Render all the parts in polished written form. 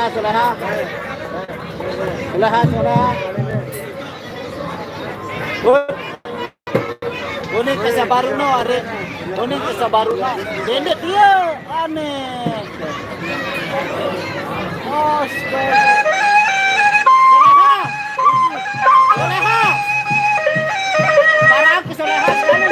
Soleha. Soleha, Soleha. Unik ke sabaru no, are. Unik ke sabaru no. Dende dia aneh. Oh, Soleha. Soleha. Barang ke Soleha sekali.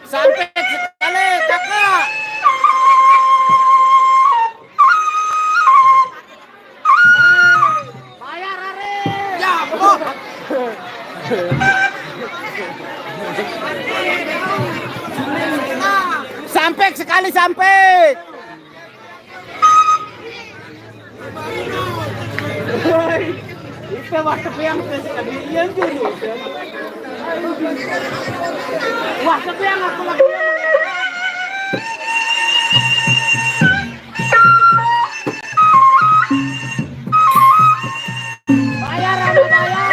Sampai sekali kakak. Bayar hari. Ya, betul. Sampai sekali sampai. Itu waktu yang sekalian dulu. Waktu yang aku lagi. Bayar, bayar.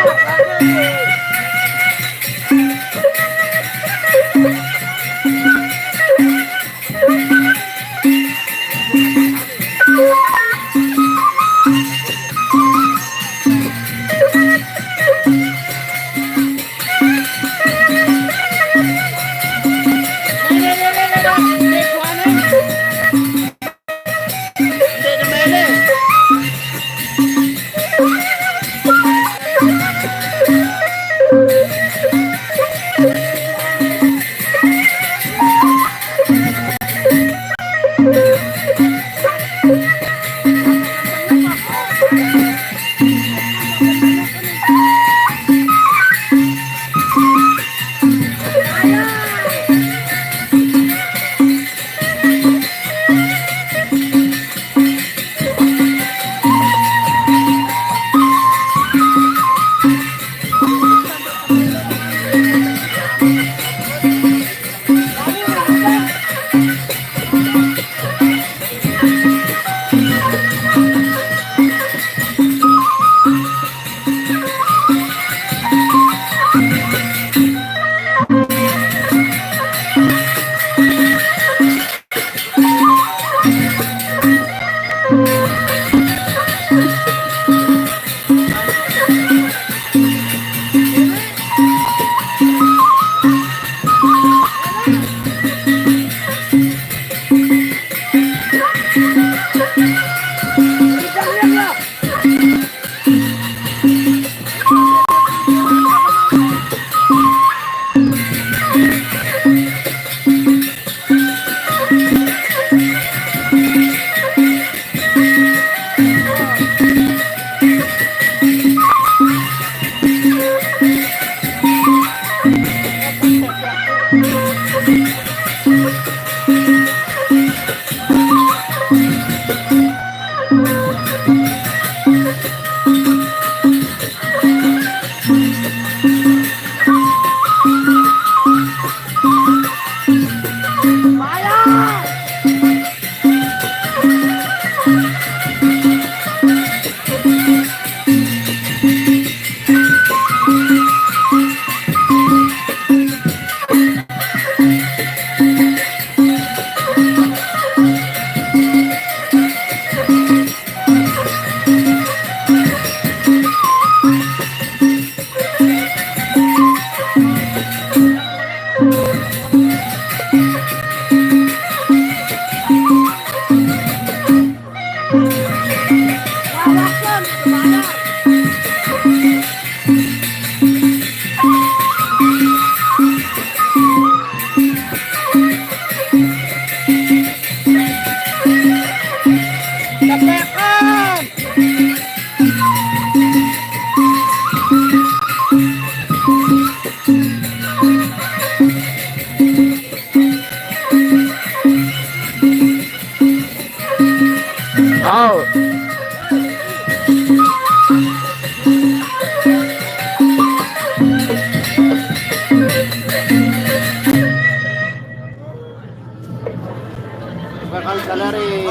Bakal salary.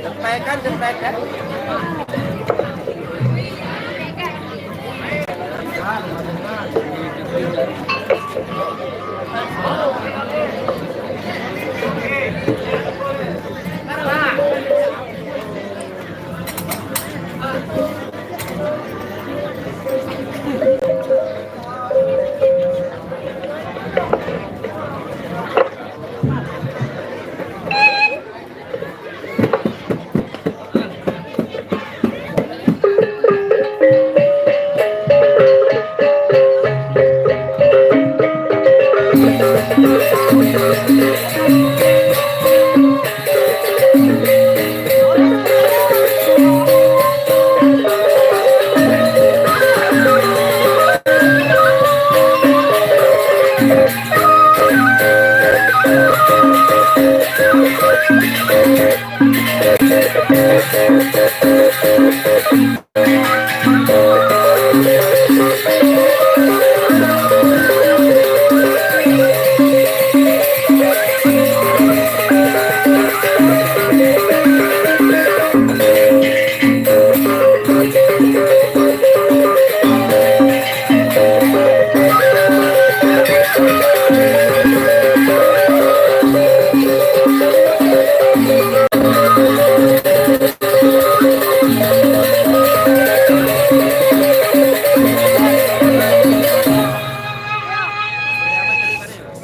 Jepekan, jepekan.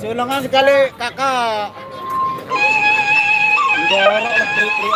Siulangan sekali kakak. Dorok lebih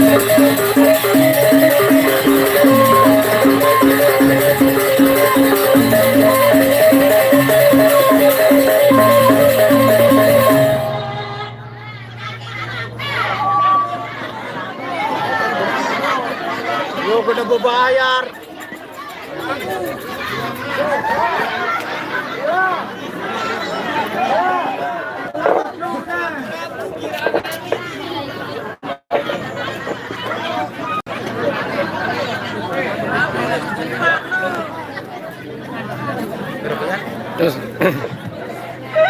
Yo, udah gue bayar. Terus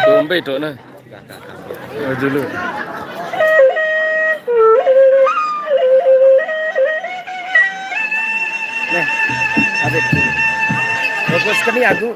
dombe dok nah. Dulu. Nah, adek. Fokus ke aku.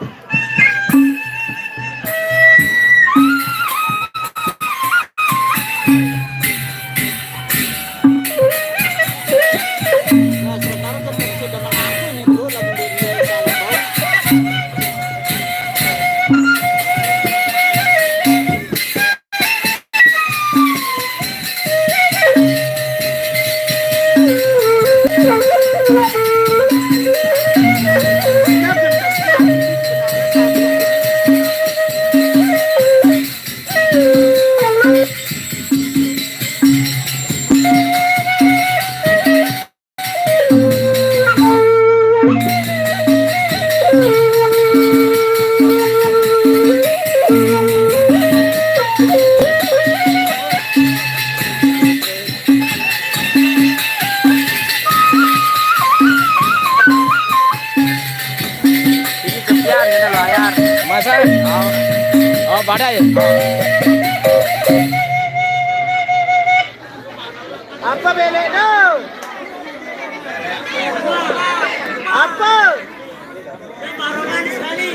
Masa? Oh, badai. Apa belek tu? Apa? Barongan sekali.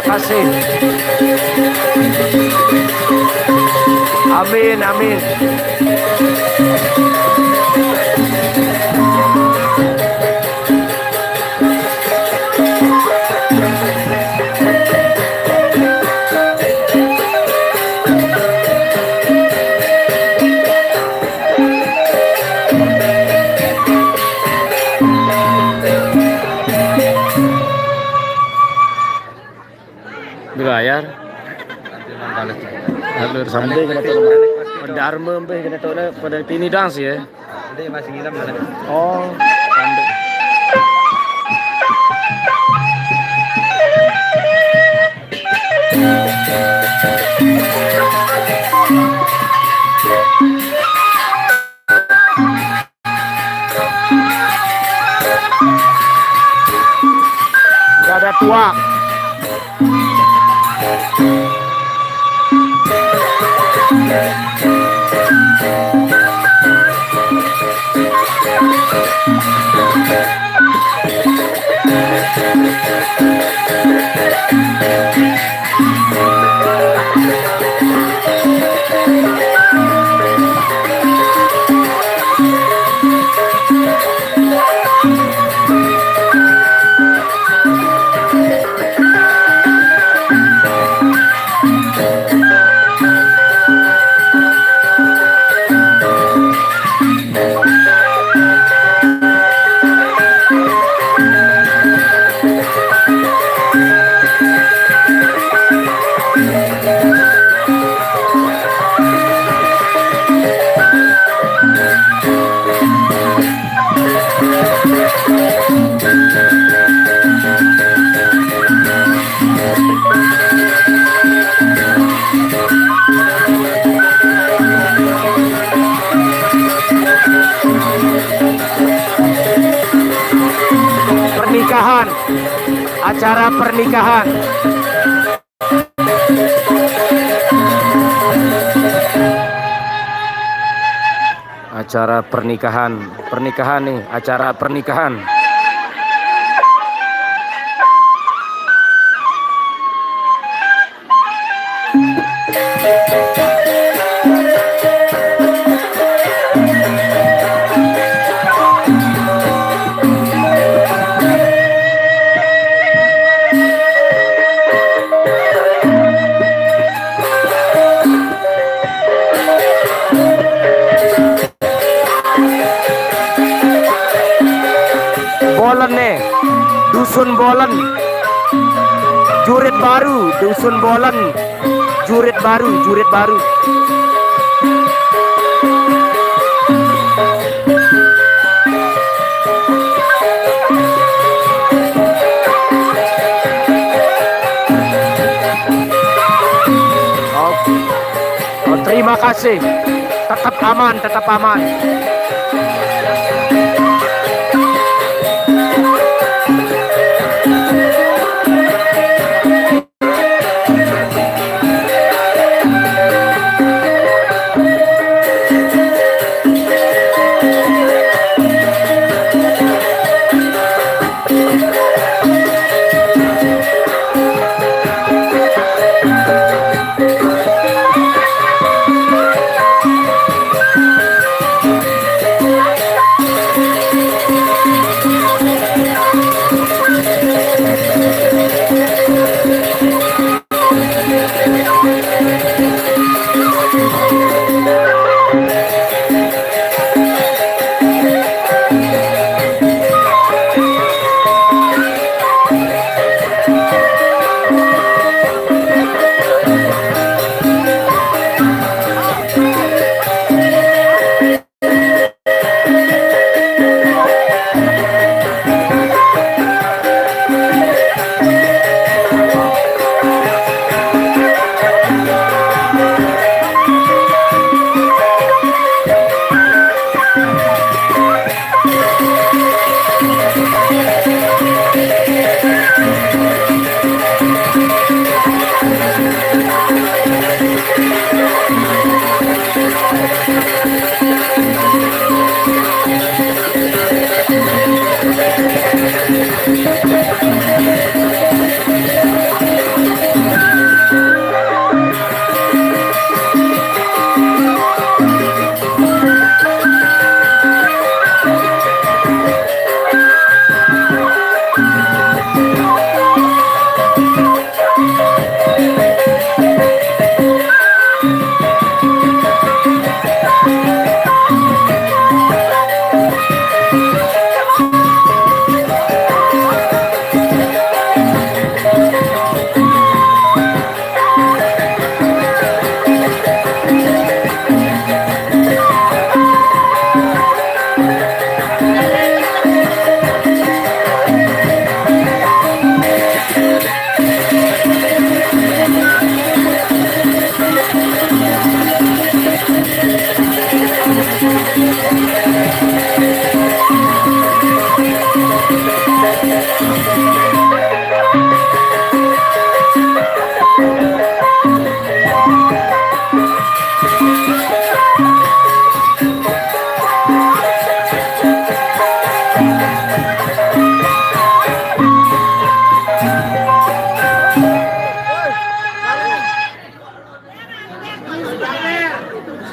kasih. Amin, amin. Dibayar. Alur sampai Dharma mbe kena tok na pada tini dance ya. Ada yang masih ngilam mana? Oh, pandai. Gak ada tua. Pernikahan, acara pernikahan. Acara pernikahan, pernikahan nih, acara pernikahan. Bolen nih, dusun bolen, jurit baru, dusun bolen, jurit baru, jurit baru. Oh, terima kasih, tetap aman, tetap aman.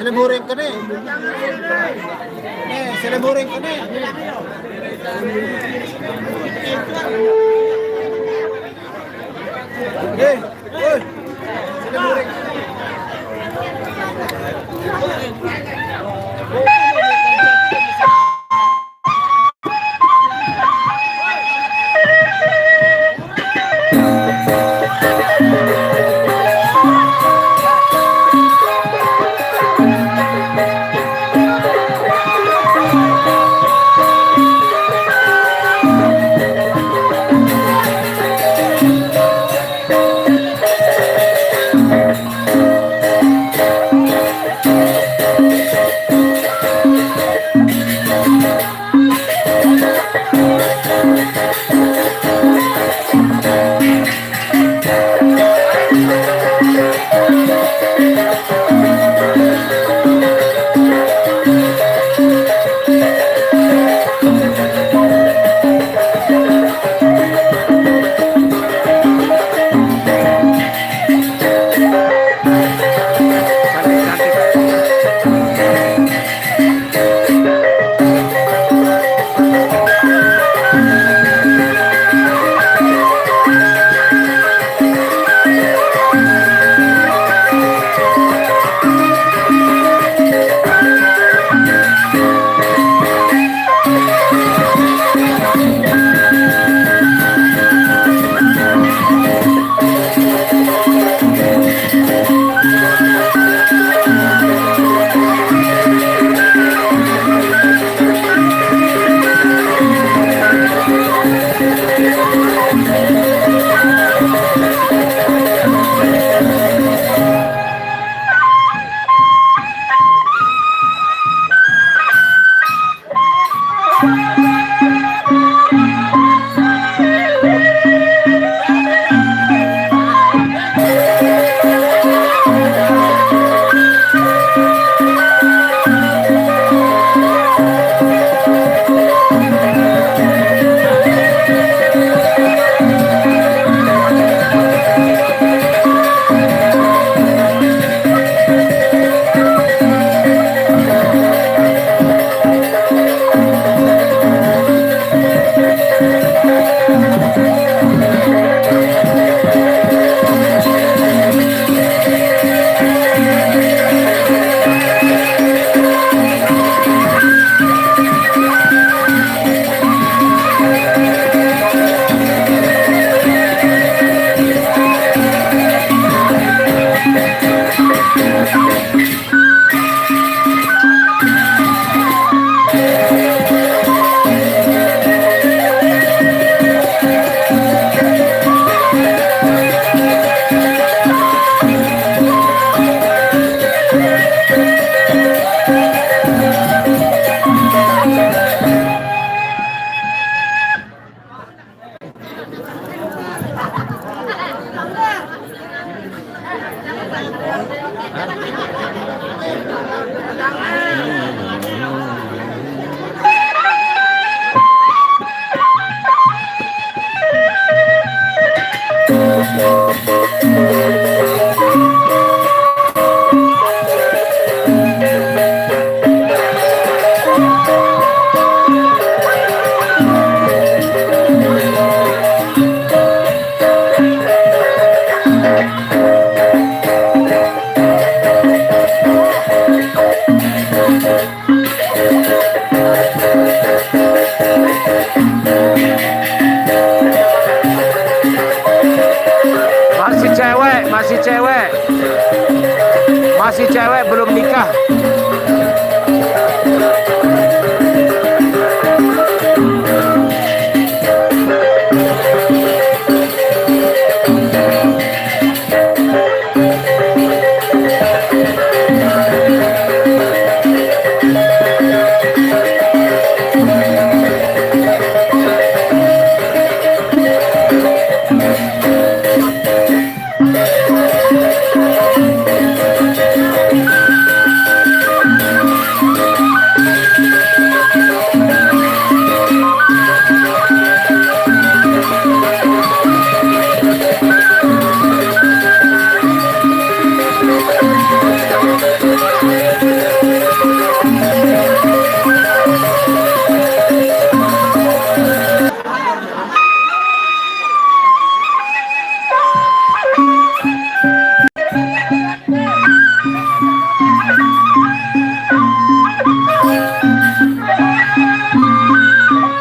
seleburing ka ni. Seleburing ka ni. Seleburing.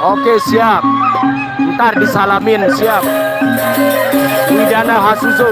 Oke, siap. Ntar disalamin, siap. Widana Hasuzo.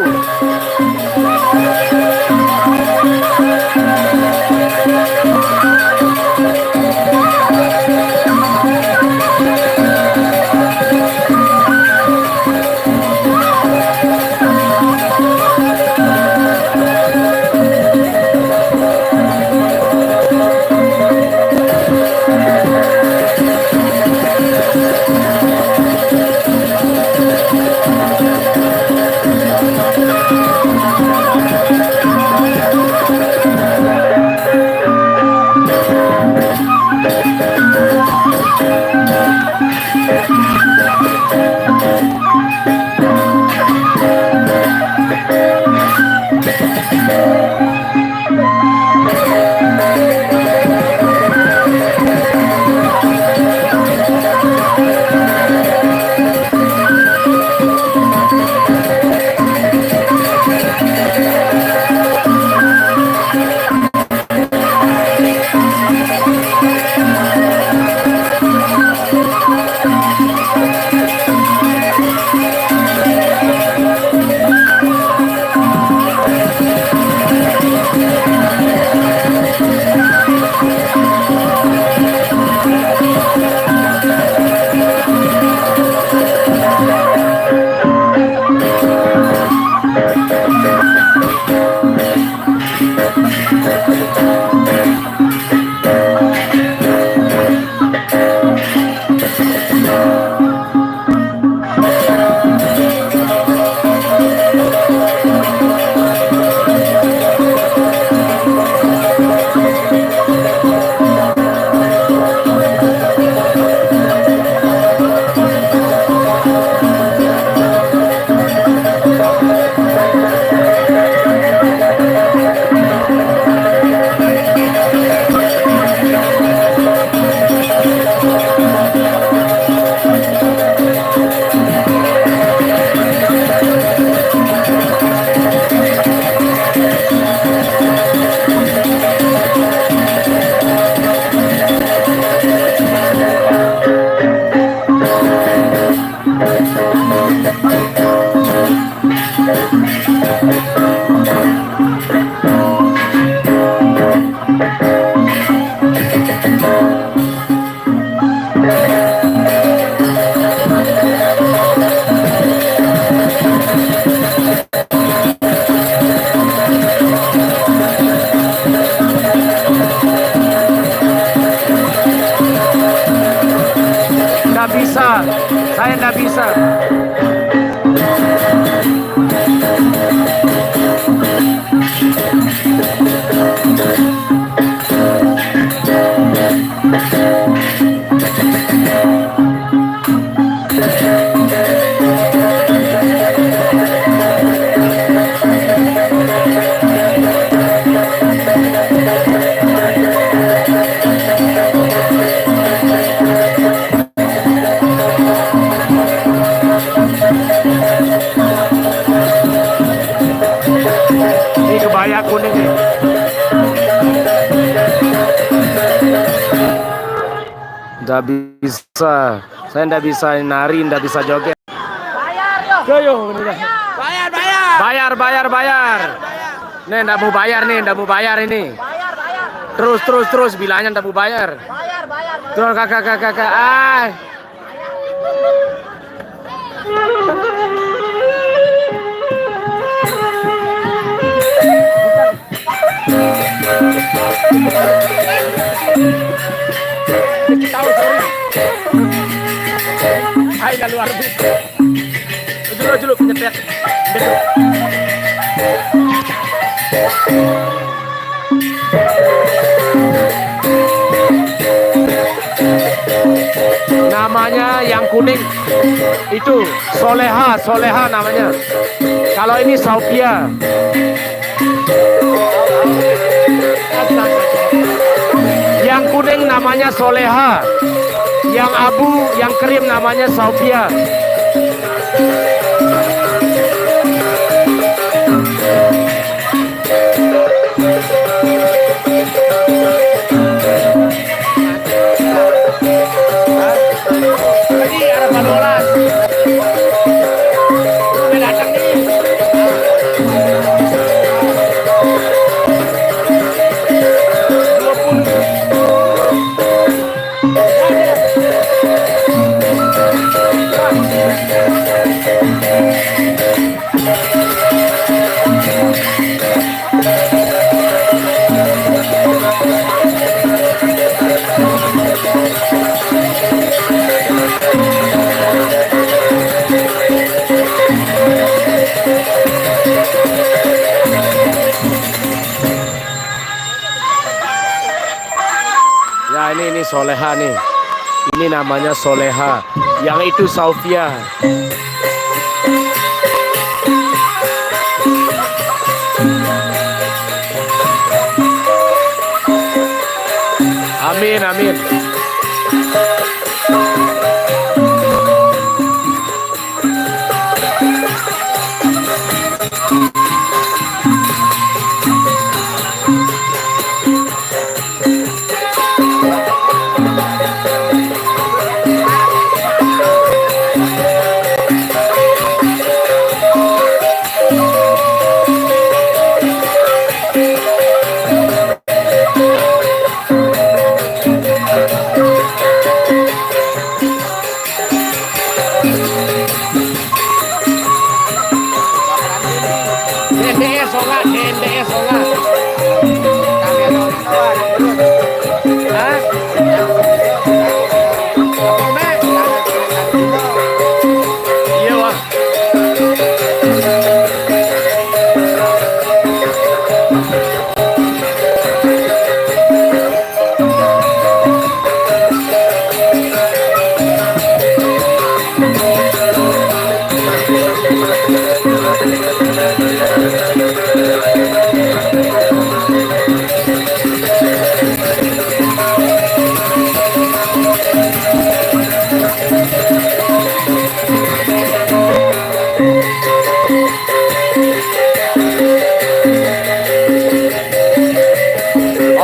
Saya nggak bisa. Ini kebaya kuning nih. Nggak bisa, saya nggak bisa nari, nggak bisa joget. Bayar. Nih nggak mau bayar nih, nggak mau bayar ini. Terus bilangnya nggak mau bayar. Terus kakak. Tahu sorry. Hai lalu arbit. Juluk penyepet. Namanya yang kuning itu Soleha namanya. Kalau ini Saupia. Yang kuning namanya Soleha, yang abu, yang krim namanya Saupia. Ya ini Soleha nih. Ini namanya Soleha. Yang itu Saufia. Amin, amin.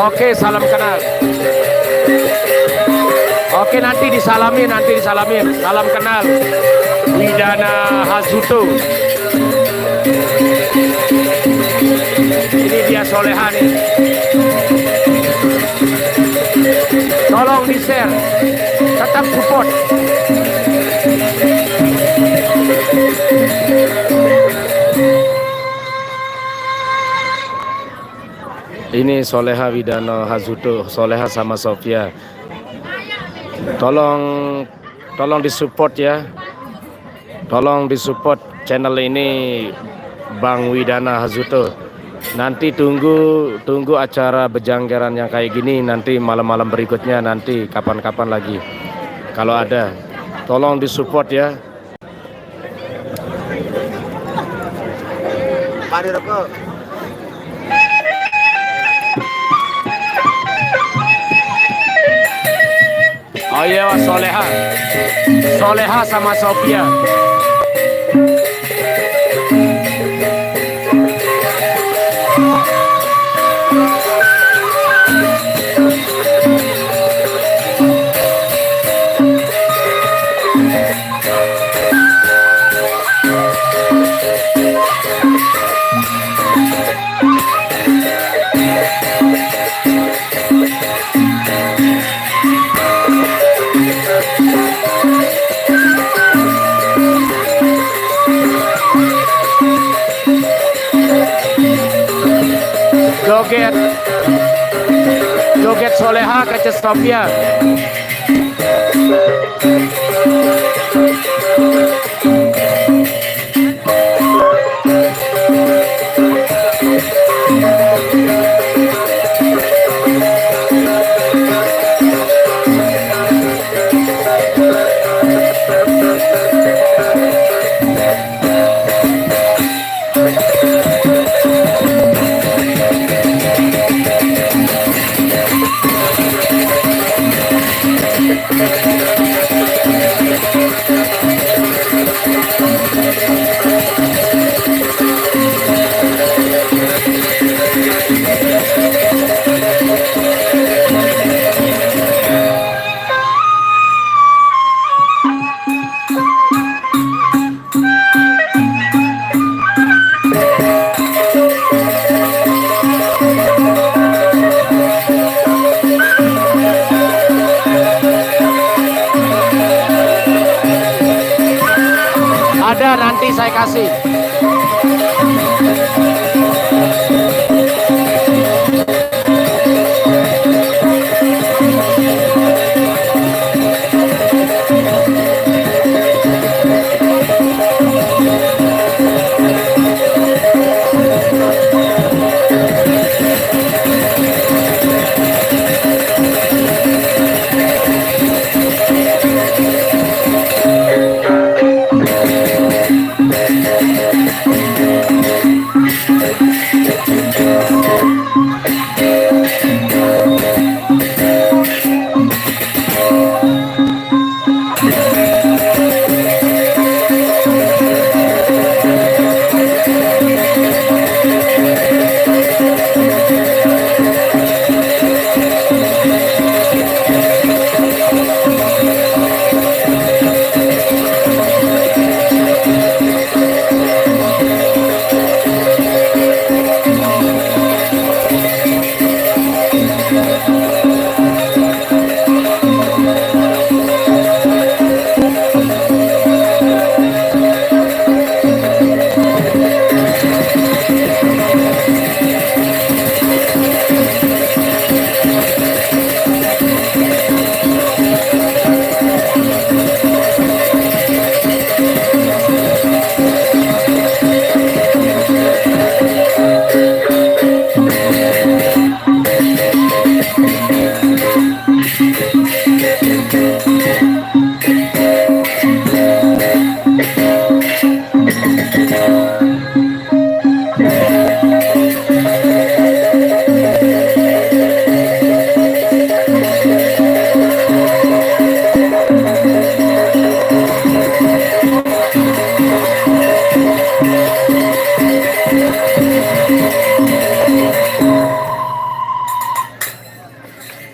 Oke, salam kenal. Oke, nanti disalamin. Salam kenal. Widana Hazuto. Ini dia Soleha nih. Tolong di-share. Tetap support. Ini Soleha Widana Hazuto, Soleha sama Sofia. Tolong disupport ya. Tolong disupport channel ini Bang Widana Hazuto. Nanti tunggu acara bejanggeran yang kayak gini nanti malam-malam berikutnya, nanti kapan-kapan lagi. Kalau ada, tolong disupport ya. Mari rokok. Oh iya, Soleha sama Sofia. Joget Soleha ke Sofia. Ada, nanti saya kasih.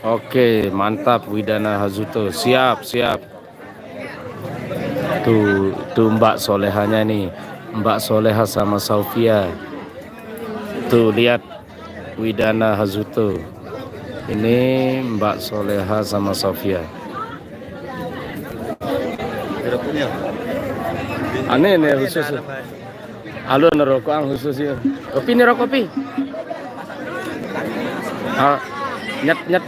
Oke, mantap Widana Hazuto. Siap, siap. Tuh Mbak Solehanya nih. Mbak Soleha sama Sofia. Tuh lihat Widana Hazuto. Ini Mbak Soleha sama Sofia. Aneh nih khusus. Halo nerokok ang khusus ya. Kopi nih rokok kopi. Ah, nyet.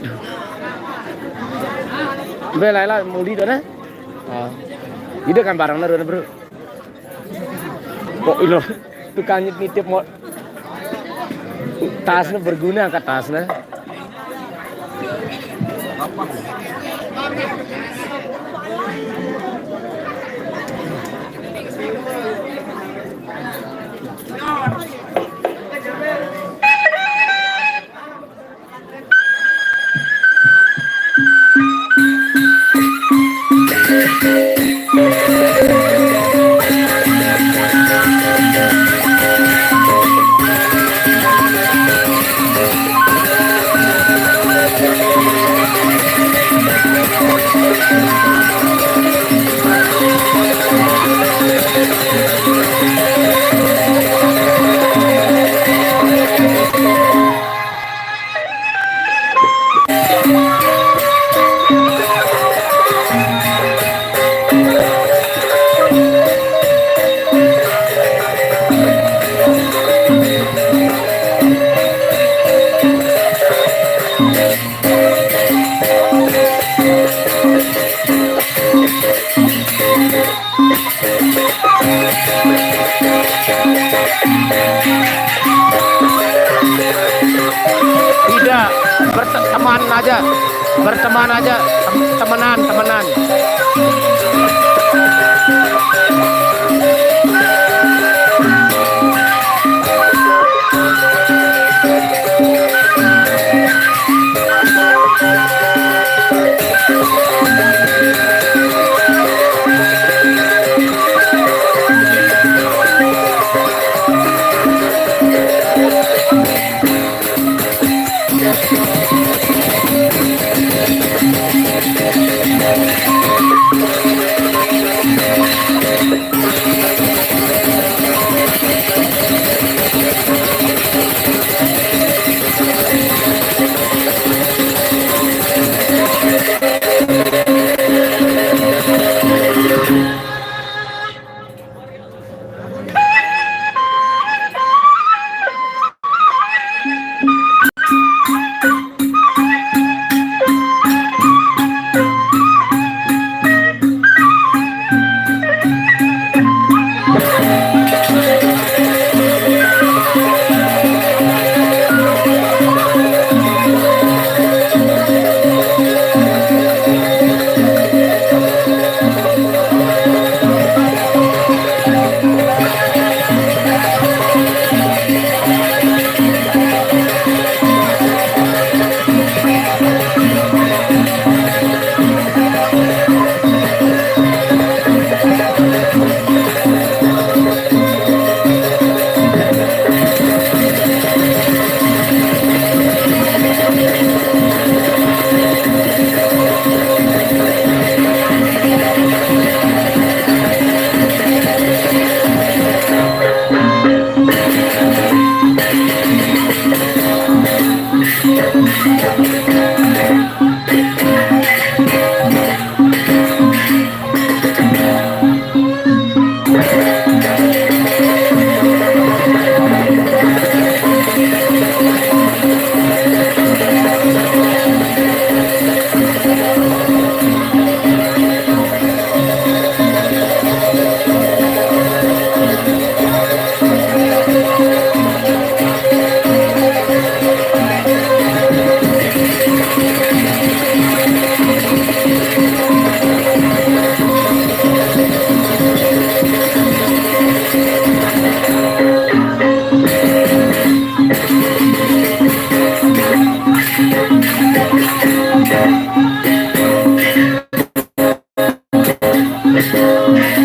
Belai mau di mana? Ide kan barang na bro. Kok ilo tukang nitip mau tasnya berguna angkat tasnya. Tidak, berteman aja, temenan.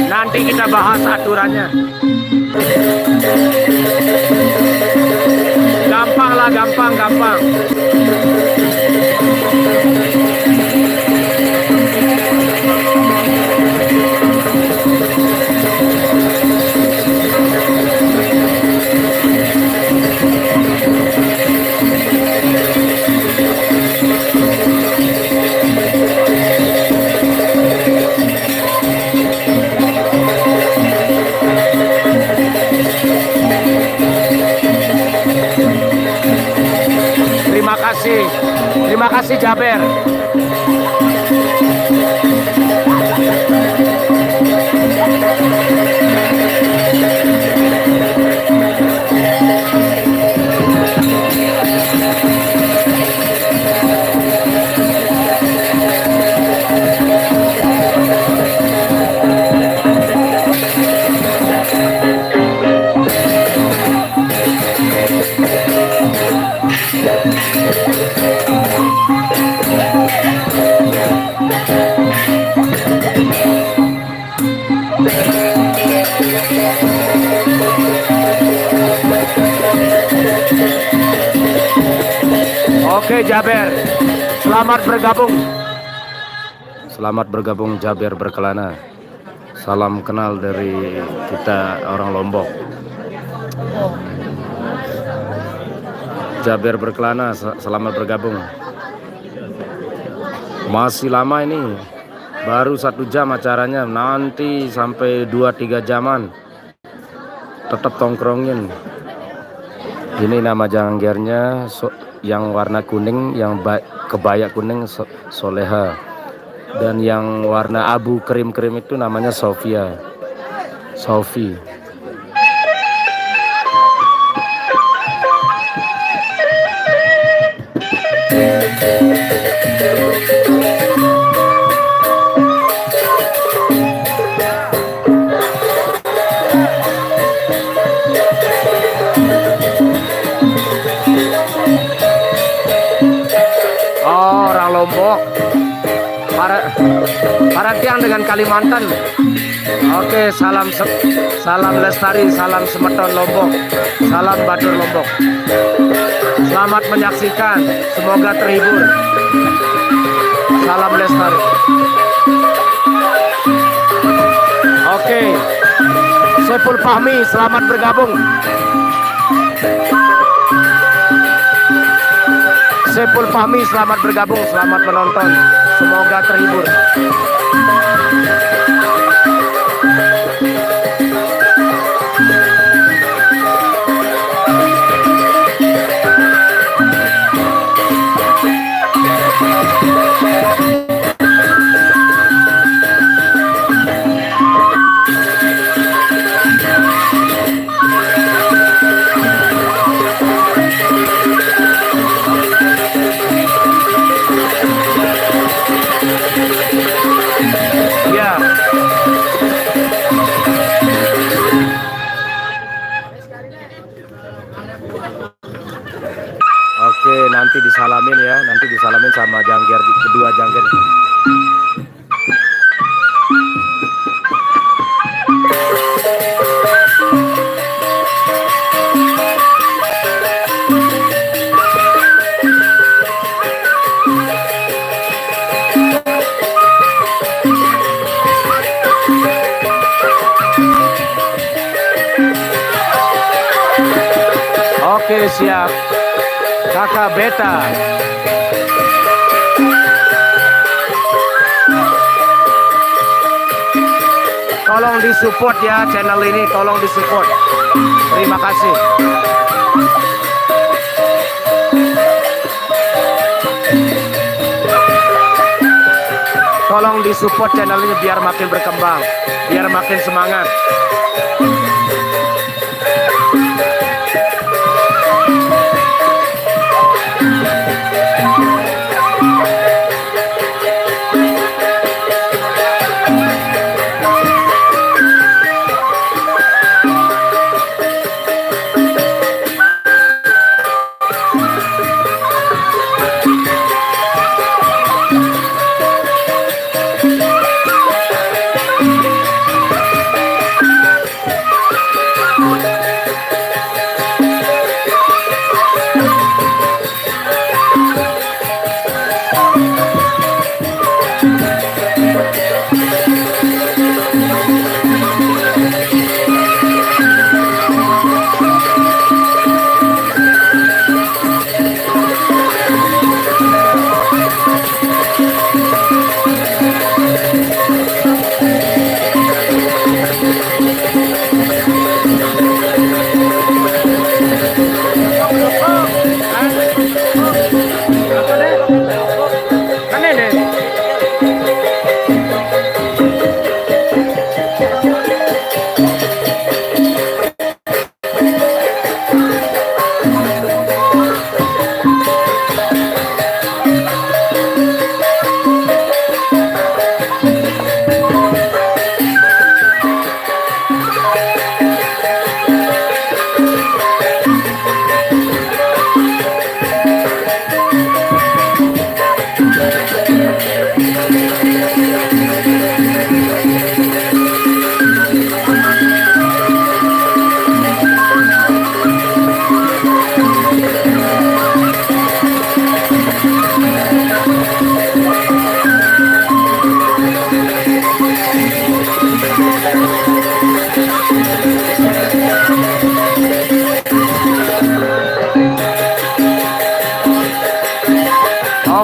Nanti kita bahas aturannya. Gampang lah, gampang. Terima kasih Jaber. Oke Jaber, selamat bergabung. Selamat bergabung Jaber Berkelana. Salam kenal dari kita orang Lombok. Jaber Berkelana, selamat bergabung. Masih lama ini, baru 1 jam acaranya, nanti sampai 2-3 jaman. Tetap tongkrongin. Ini nama janggernya yang warna kuning, yang kebaya kuning Soleha, dan yang warna abu krim-krim itu namanya Sophie. Orang Lombok, para tiang dengan Kalimantan. Oke, salam lestari, salam semeton Lombok, salam Badur Lombok. Selamat menyaksikan, semoga terhibur. Salam lestari. Oke, Saiful Fahmi, selamat bergabung. Saiful Fahmi, selamat bergabung, selamat menonton, semoga terhibur. Oke, nanti disalamin ya, nanti disalamin sama jangger, kedua jangger. Oke, siap. Kakak Beta. Tolong disupport ya channel ini, tolong disupport. Terima kasih. Tolong disupport channel ini biar makin berkembang, biar makin semangat.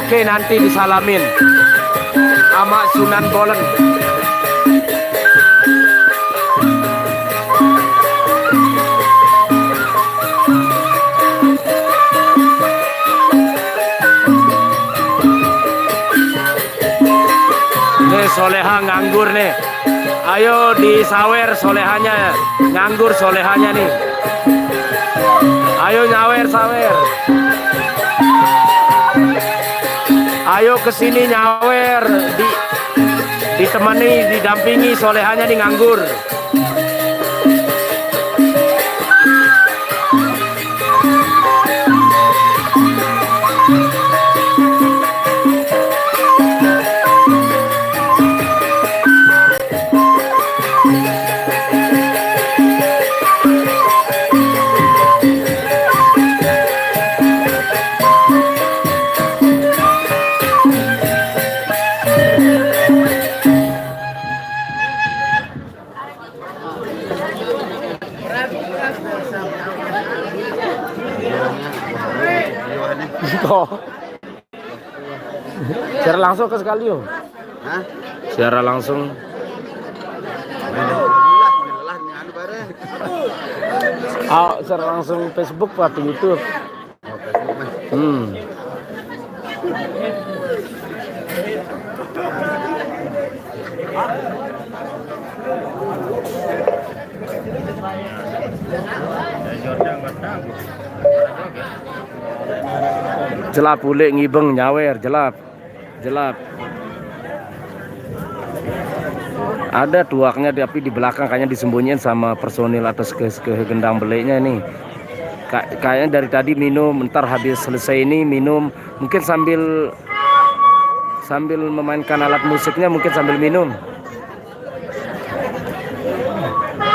Oke, nanti disalamin sama Sunan Bolen. Nih Soleha nganggur nih. Ayo disawer solehanya, nganggur solehanya nih. Ayo nyawer sawer. Ayo kesini nyawer, ditemani, didampingi solehanya nih nganggur. Secara langsung ke sekali yo. Hah? Secara langsung. Secara langsung Facebook atau YouTube. Jelap ule ngibeng nyawer jelap. Ada tuaknya tapi di belakang kayaknya disembunyiin sama personil atas ke gendang beliknya nih. Kayaknya dari tadi minum, ntar habis selesai ini minum, mungkin sambil memainkan alat musiknya, mungkin sambil minum.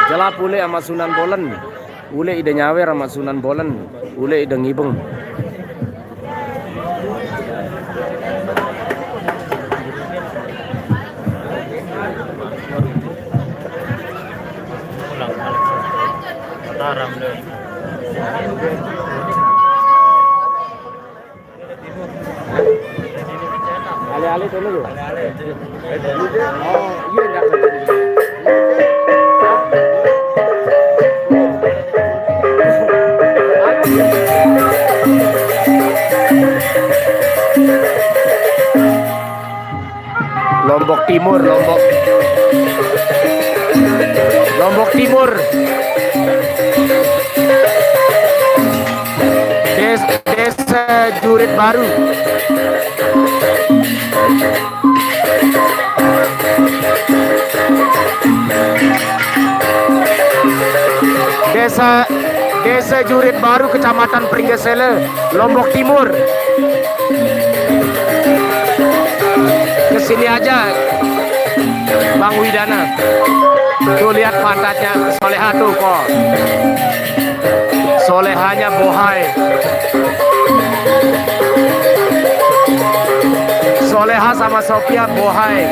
Jelap ule sama Sunan Bolen. Ule ide nyawer sama Sunan Bolen. Ule ide ngibeng. Ale-ale dulu loh. Oh, iya enggak. Lombok Timur. Desa Jurit Baru. Desa Jurit Baru, Kecamatan Pringgesele, Lombok Timur. Kesini aja, Bang Widana. Tuh lihat pantatnya, soleha tuh kok. Solehanya bohai. Soleha sama Sophia Bohai.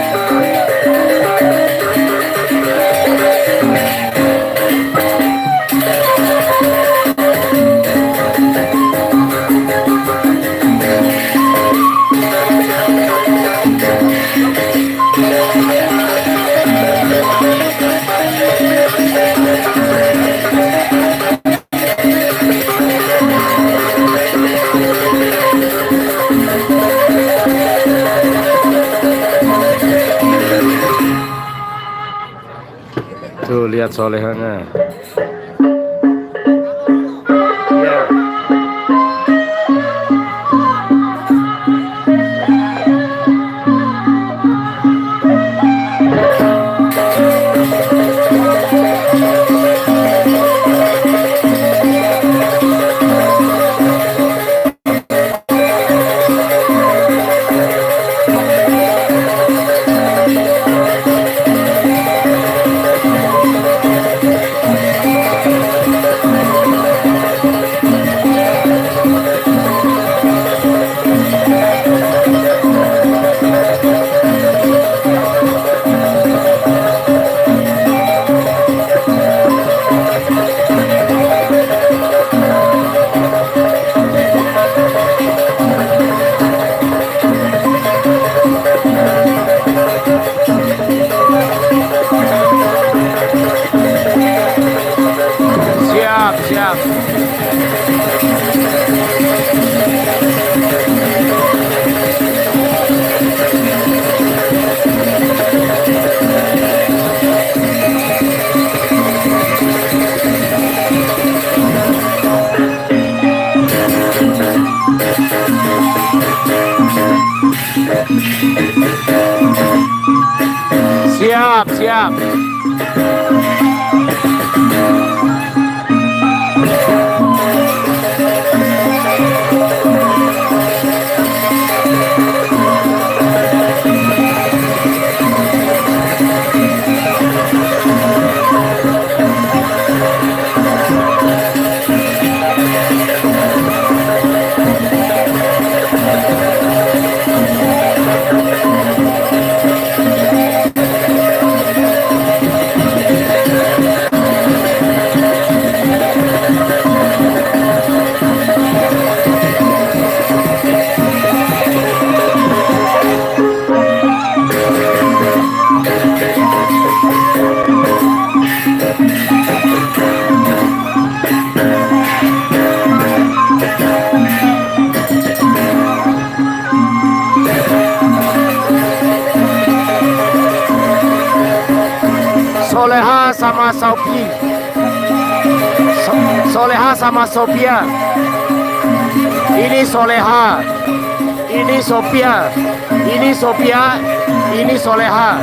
Tuh lihat solehanya. Ya. Siap. Siap. Soleha sama Sophie. Soleha sama Sophia. Ini Soleha. Ini Sophia. Ini Sophia. Ini Soleha.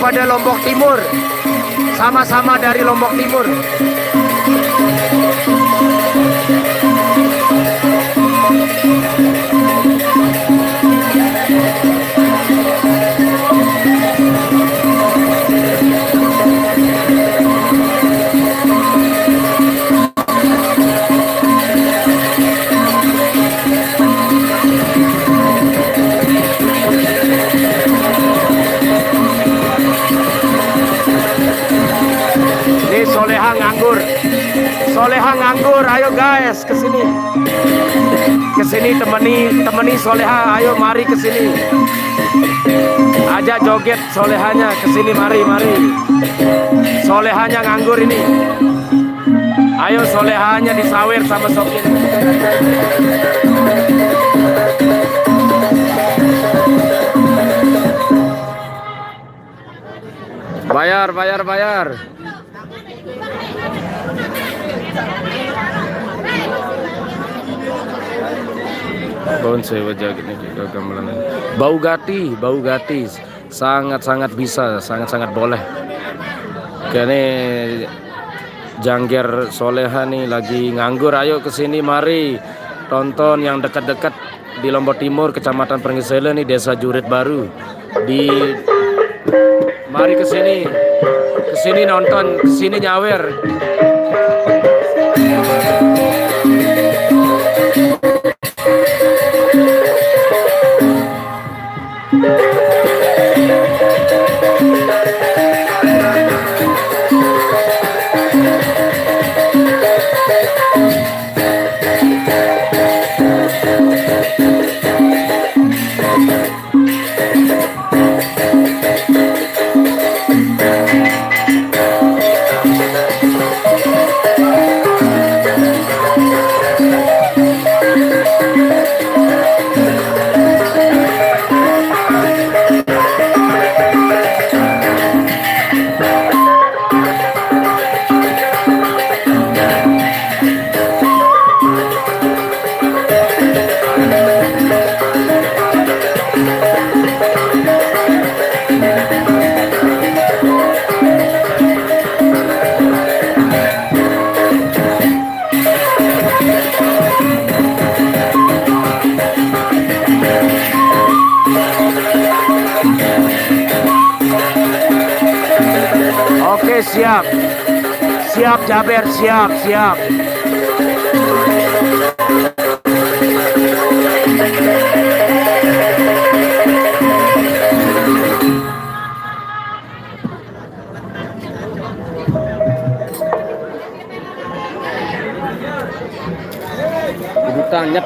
Pada Lombok Timur, sama-sama dari Lombok Timur. Soleha nganggur, ayo guys kesini, temani Soleha, ayo mari kesini, ajak joget Solehanya kesini, mari. Solehanya nganggur ini. Ayo solehanya disawer sama Sokin. Bayar, bayar, bayar. Gamelan. Bau gati, sangat-sangat bisa, sangat-sangat boleh. Kene Jangger Soleha nih lagi nganggur. Ayo kesini, mari tonton yang dekat-dekat di Lombok Timur, Kecamatan Pringgesele nih, Desa Jurit Baru. Mari kesini nonton, kesini nyawer. Oke, siap. Siap Jaber, siap. Tanyet.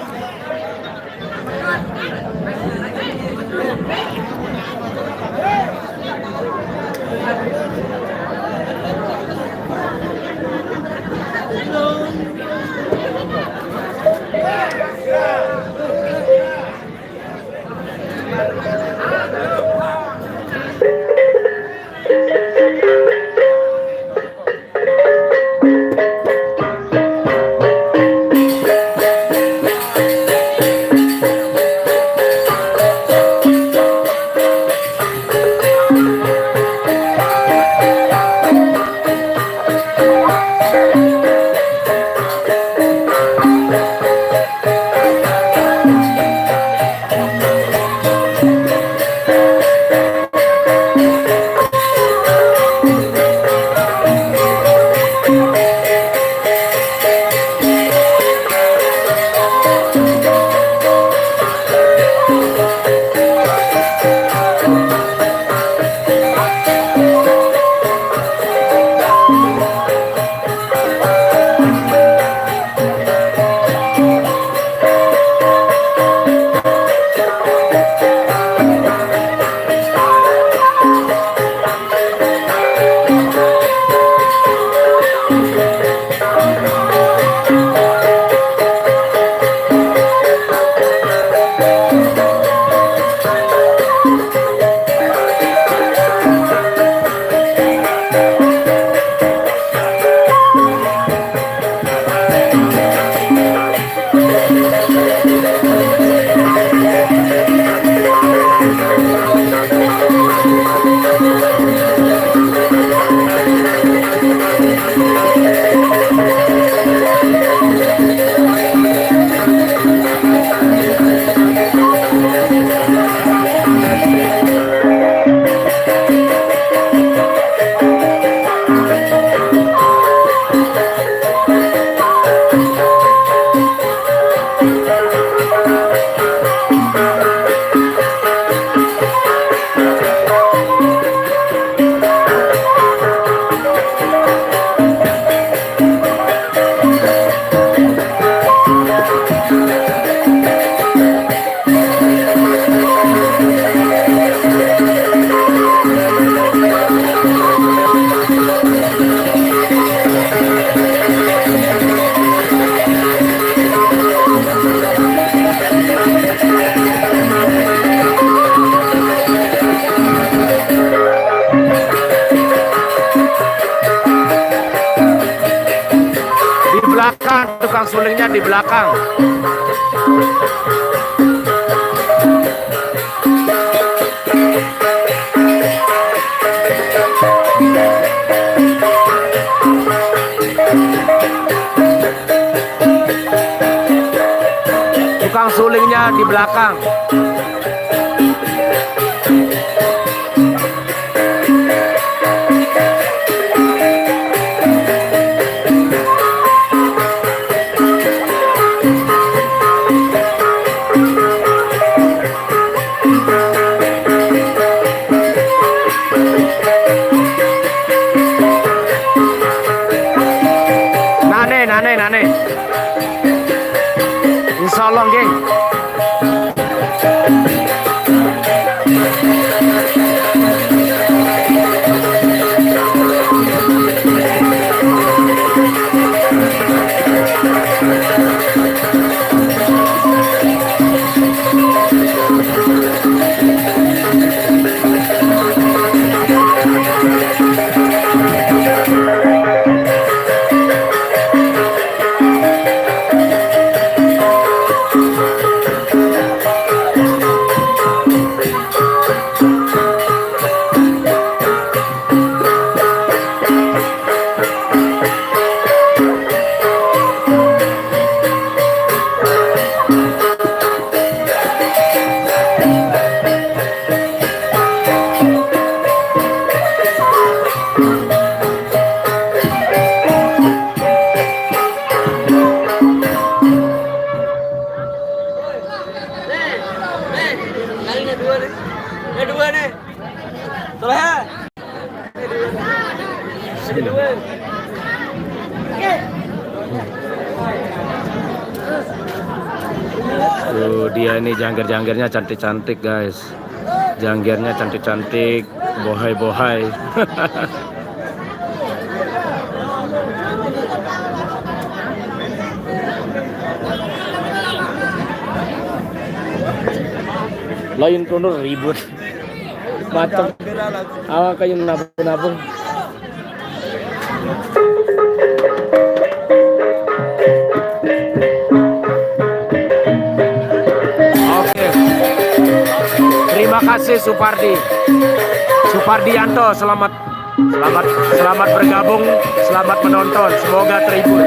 sulingnya di belakang. Tukang sulingnya di belakang. Nane. Insyaallah, geng. Dua nih. Soleh. Tuh dia ini jangger-janggernya cantik-cantik guys. Janggernya cantik-cantik, bohai-bohai. Lain kono ribut. Macam awak kayong nabung-nabung. Oke. Terima kasih Supardianto, selamat bergabung, selamat menonton, semoga terhibur.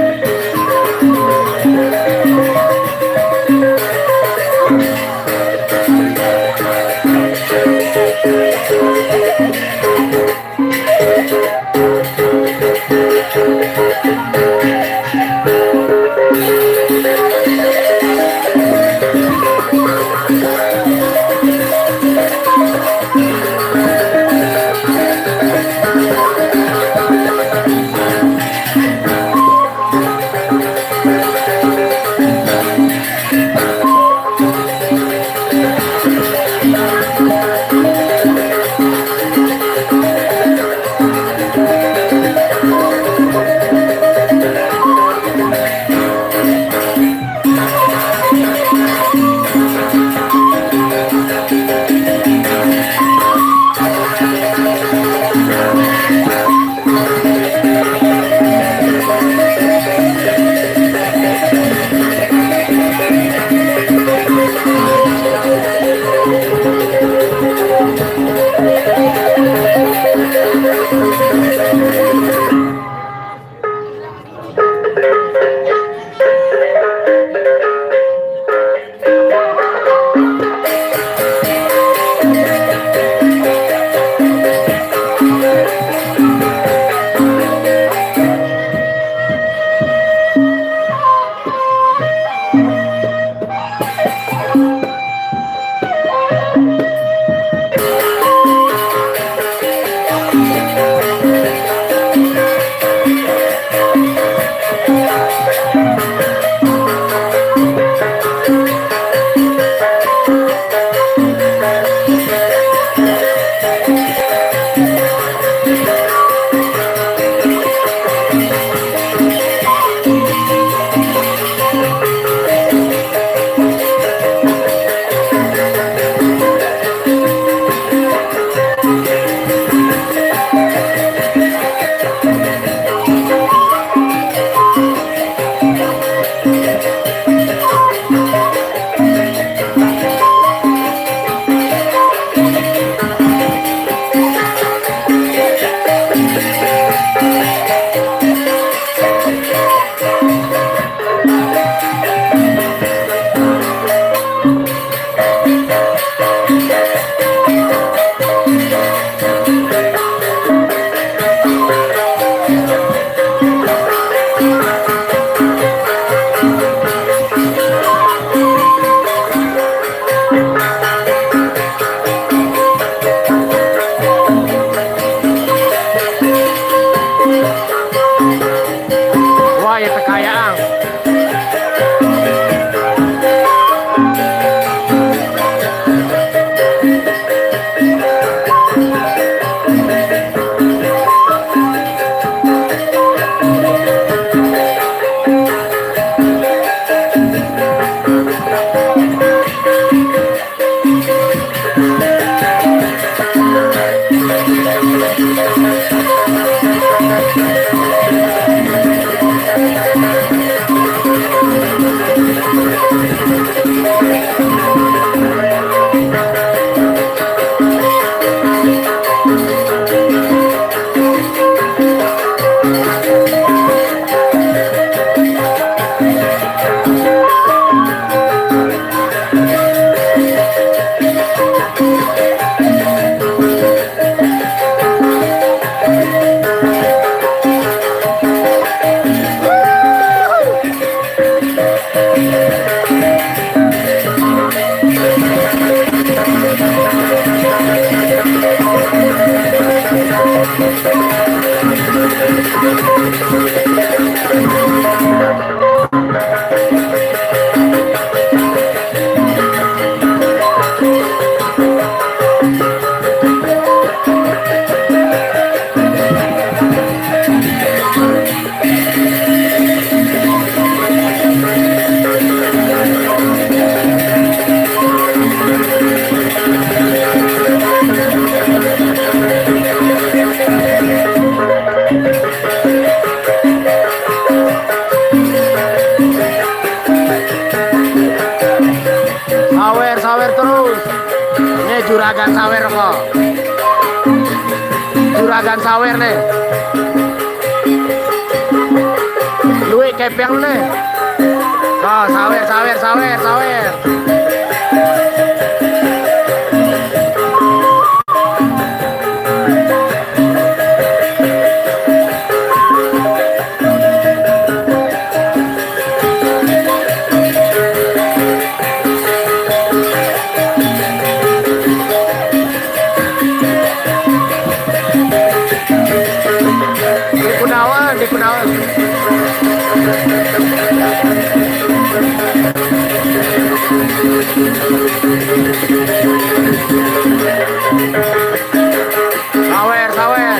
Sawer terus. Ini juragan sawer kok. Juragan sawer nih. Luwih kepeng nih. Oh, sawer. Di Kunawan. Sawer.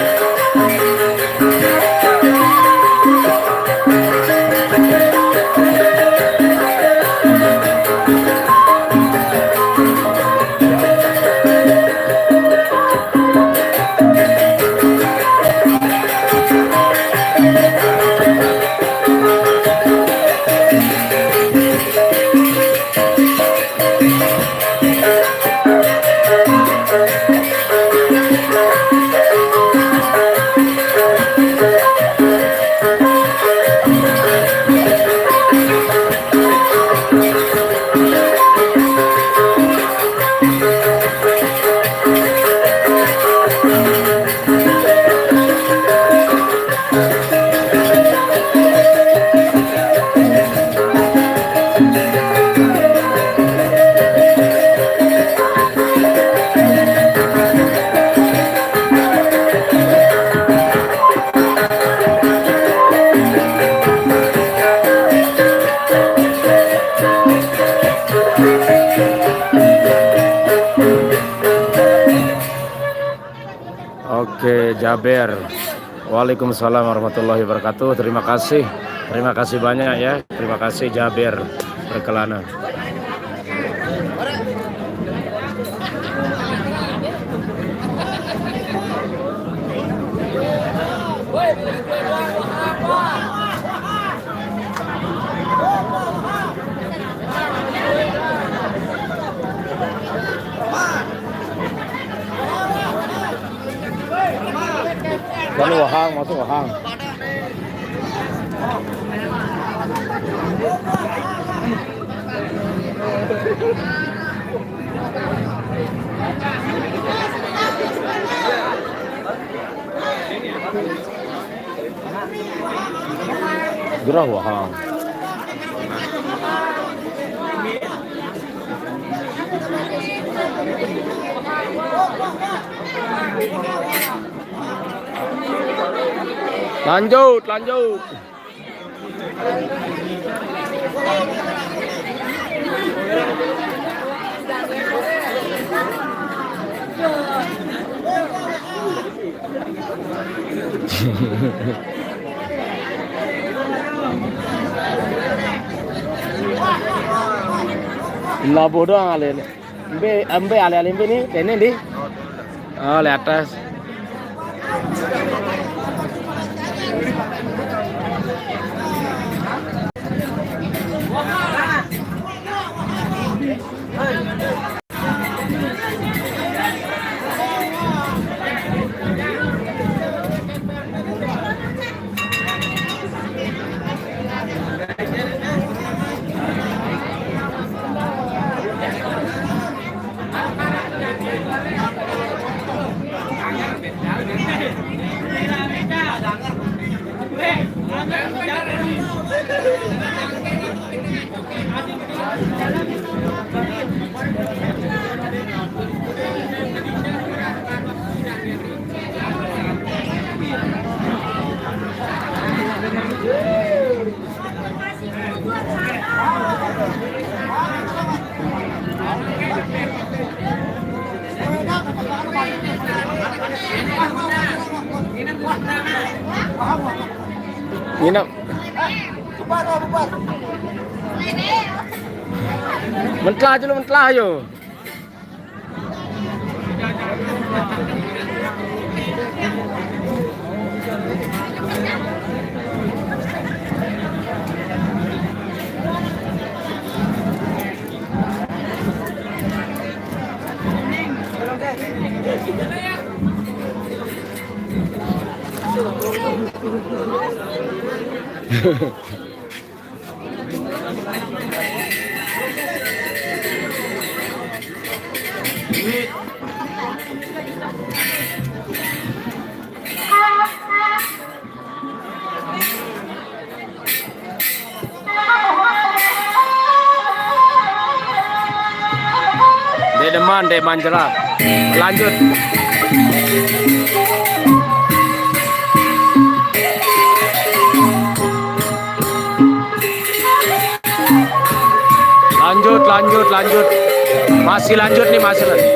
Oke, Jaber. Waalaikumsalam warahmatullahi wabarakatuh. Terima kasih banyak ya. Terima kasih Jaber Berkelana. Masuk wahang. Gerah wahang. Lanjut. Lah bodoh ngalen. Ambe ale ni, ini di. Oh, lihat atas. Nginep. Mentlah aja lu, mentlah ayo. Deman, Deman jelas. Lanjut. Lanjut. Masih lanjut nih, masih lanjut.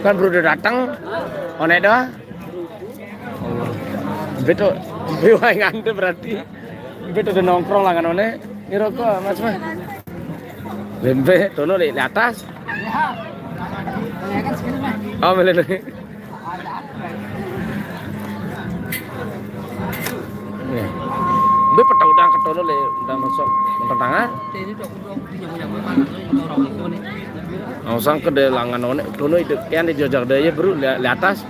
Kan baru udah datang. Onek dah. Betul. Bewa yang anda berarti. Betul udah nongkrong lah kan onek. Ini rokok mas mah. Lembe, tono di atas. Oh melen. Nih. Be petang udang ke tono le, udah masuk tangan. Ausang ke de langan onek, tono itu kian di jojak daya baru di atas.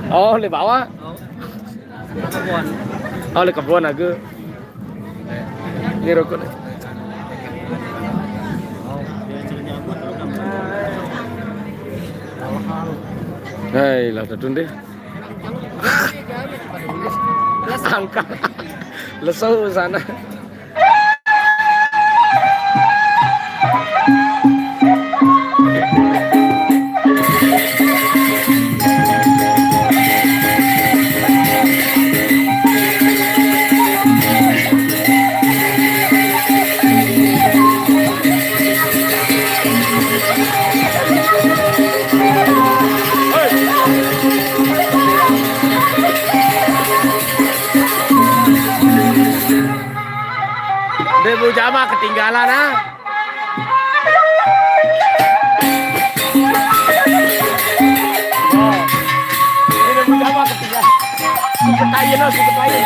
Oh, di bawah. Oh, di kebun aku. Ini rokok. Hei, lah datun deh. Angkat. Lesau sana. Debu Jama ketinggalan ah. Oh. Ini Debu Jama ketinggalan. Seketayin lah, seketayin.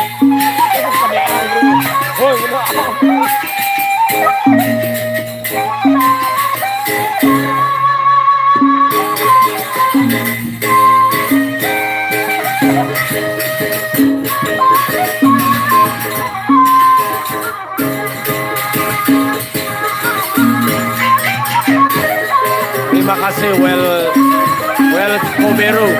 Oh, benar. Terima kasih well Koberu.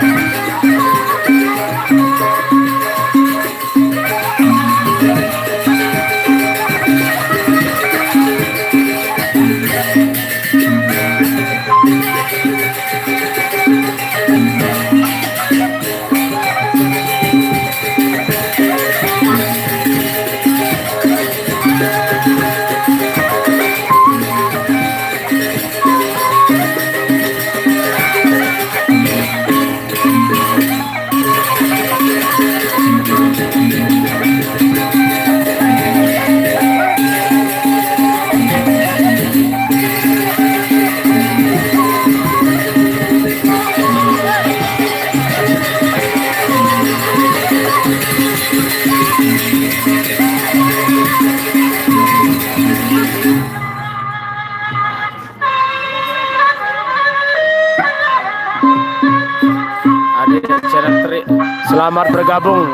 Selamat bergabung.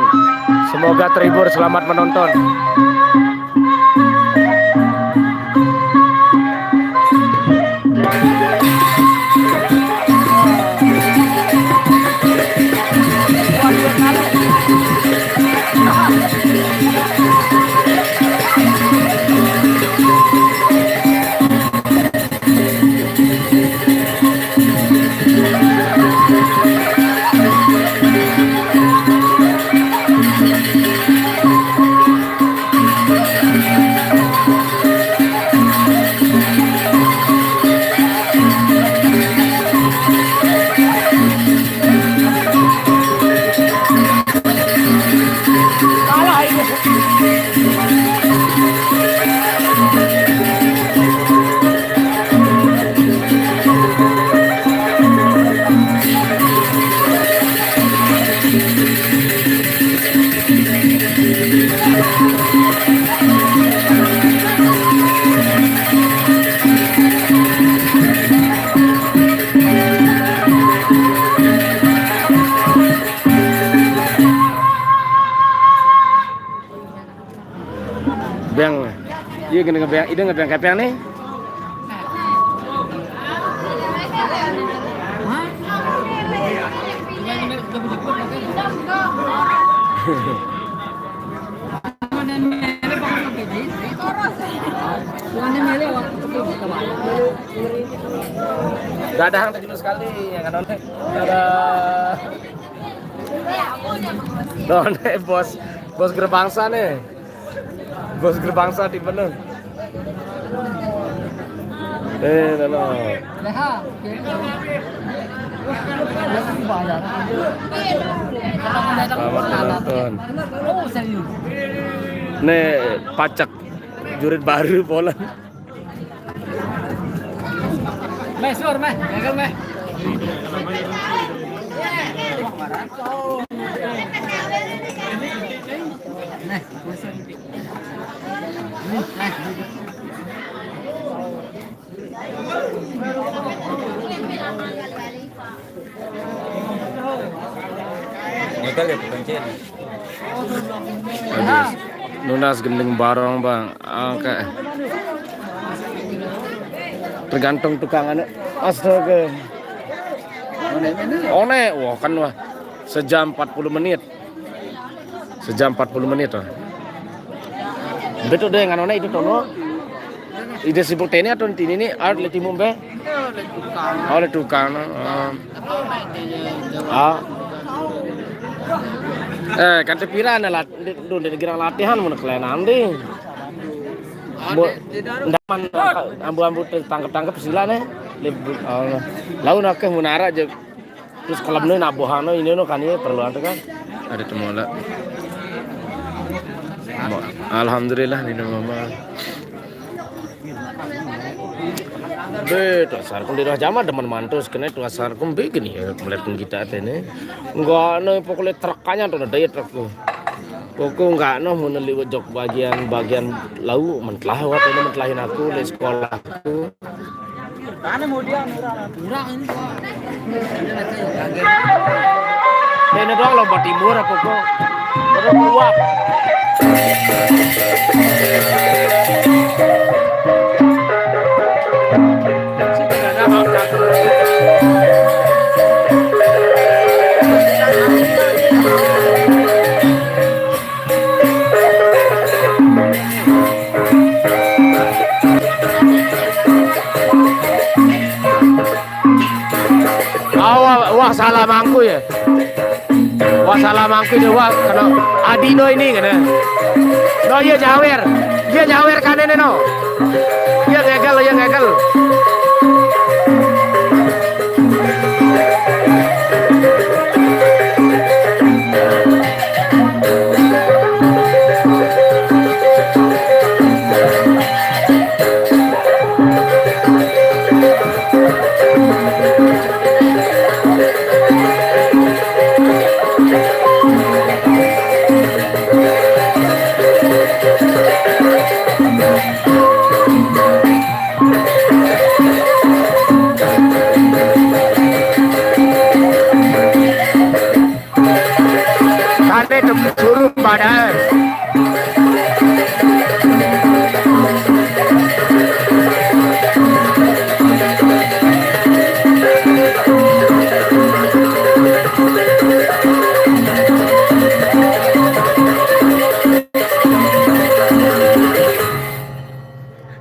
Semoga terhibur, selamat menonton. Bang, iya gini ngebeang, ide ngebeang kepeang nih. Gak ada hang tajam sekali yang kan nonton. Ada Done bos gerbangsa nih. Bos gerbangsa di penuh. Nono. Selamat menonton. Nih pacak jurit baru Poland. Meh, sur, meh. Gagal, meh. Gagal ya pencet. Lunas gendeng barong bang. Oke. Tergantung tukangannya. Astaga. One, wah kan wah. Sejam 40 menit. Sejam 40 menit lah. Betul deh nganone itu tono. Ide sibuk teni atau ini art leti mumbe? Oh le tukang. Kante pira na lat do de girang latihan mun klenan ding. Ndaman ambu-ambu tangkap-tangkap sila ne. Laun akeh munara je terus kelemne nabohano ini no kan ya perlu kan. Ada temola. Alhamdulillah ini mama. Betul, sarkum di jama demen mantus kena tu sarkum begini ya melihat kita tene. Enggak no pokoknya truknya tuh daya trukku. Pokok enggak no mun liwat jok bagian lau mentlah wat ini mentlahin aku di sekolahku. Mana mau dia murah ini. Ini doang lomba timur apa kok? Terus keluar. Wah salah mangku ya. Wah salah mangku ya wah kena Adino ini kena. No iya jawer kan ini no. Iya gagal. Suruh badan.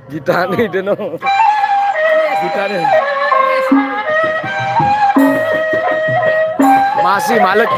Gitar nih deno. Gitar nih. Masih malek.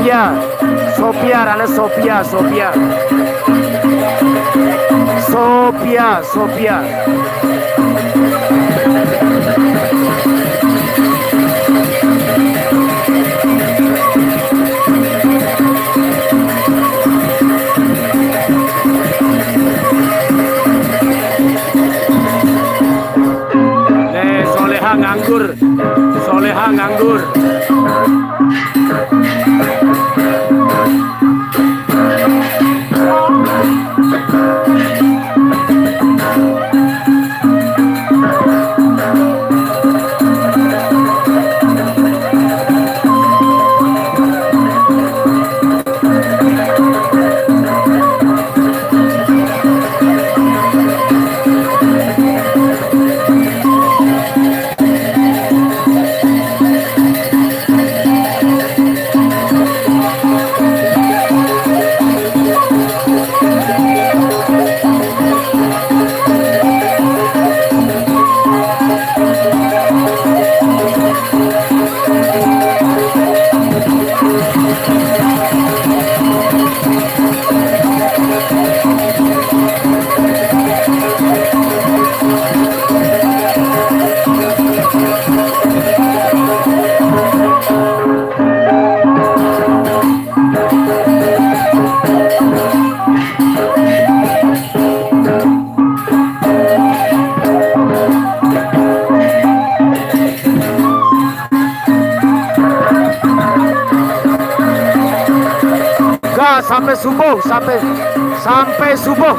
Sophia, rana Sophia. Soleha nganggur. Sampai subuh.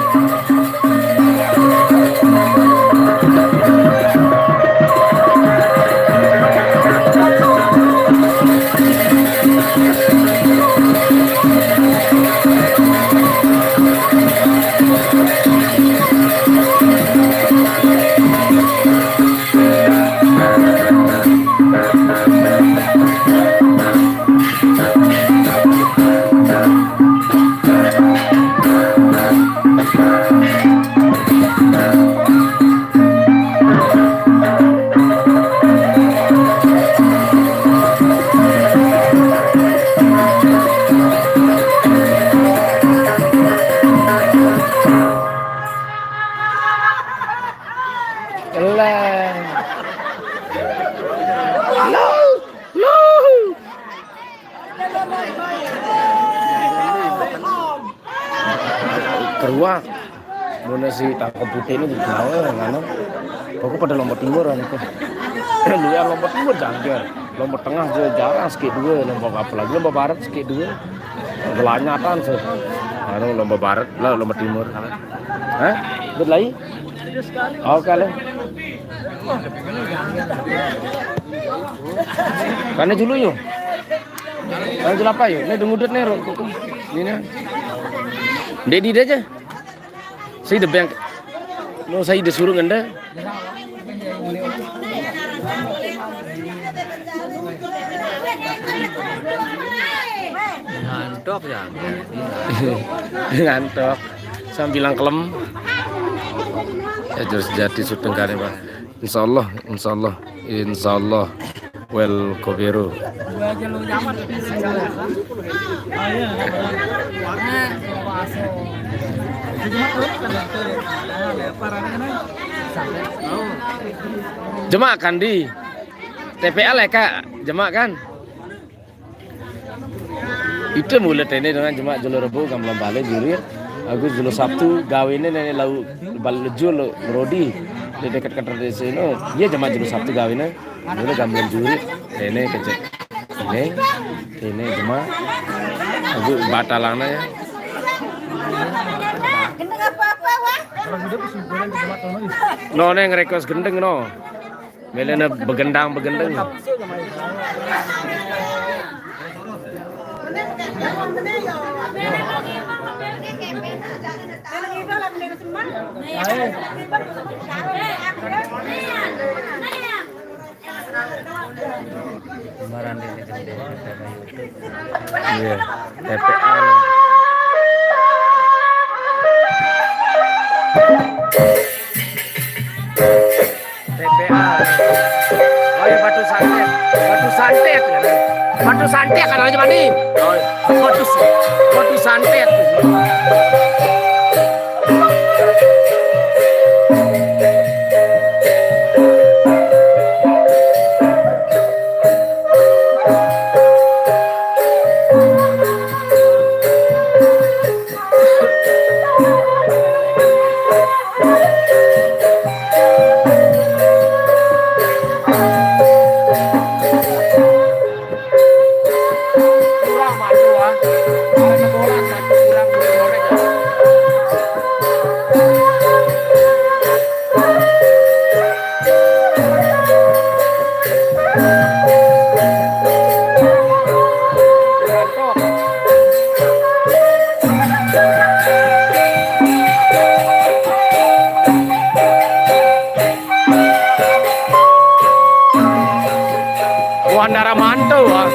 Keruak, mana si tangkap putih ini dikenal kan? Kok pada Lombok Timur kan itu? Lu yang Lombok Timur jangkar, Lombok Tengah juga jarang sikit dua, Lombok apa lagi Lombok Barat sikit dua, kelanyatan sih. Anu Lombok Barat lah Lombok Timur. Hah? Betul lagi? Oh kalian? Karena dulu yuk. Karena dulu apa yuk? Ini dengudut nih, ini nih. Dedi aja. Saya bank. No saya disuruh ngenda. Ngantok ya. Ngantok. Sambil kelem. Ya terus jadi syuting kali Pak. Insyaallah. Well Koberu. Jemaah kan di TPL ya Kak, jemaah kan? Itu mulai ini dengan jemaah Jolo Rebo gambar balik julir. Aku Jolo Sabtu gawinnya nenek lau balik Jolo Rodi di dekat kantor desa ini. Iya jemaah Jolo Sabtu gawinnya. Jolo gambar julir. Ini kecil. Ini jemaah. Aku batalana ya. No neng rekos gendeng no. Melena begendang. Iya, TPA. TPA. Oh ya batu santet kan? Batu Kodu santet kan aja mandi. Kodu santet. Wandara mantau ah.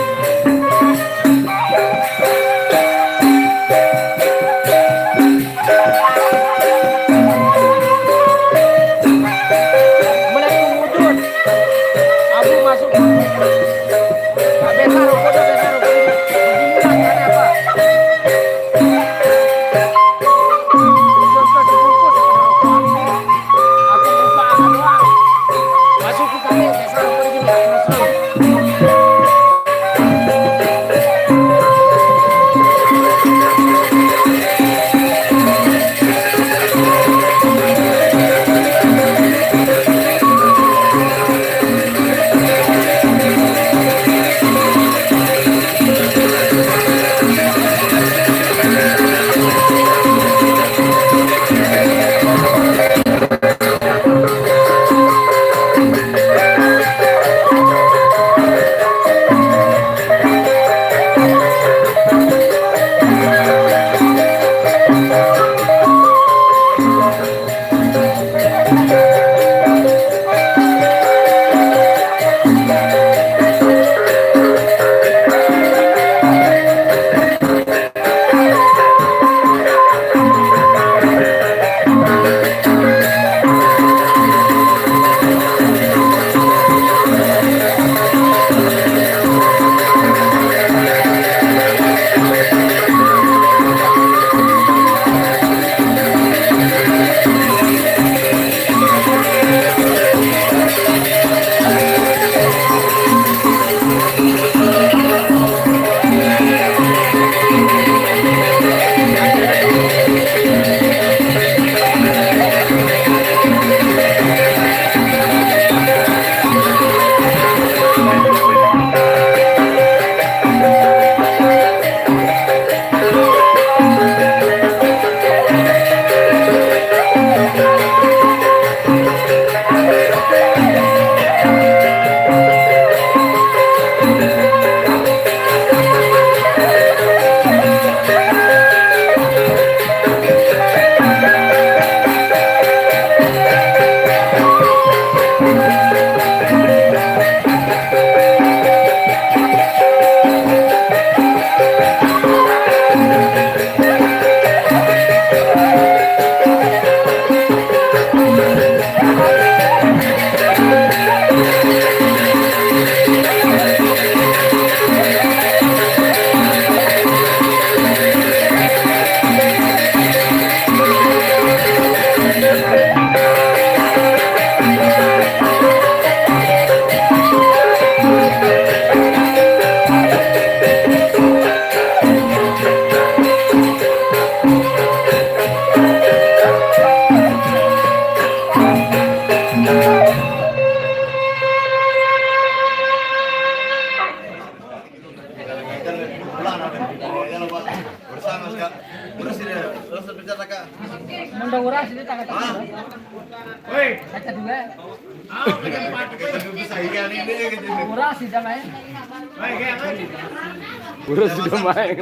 Urus sudah main.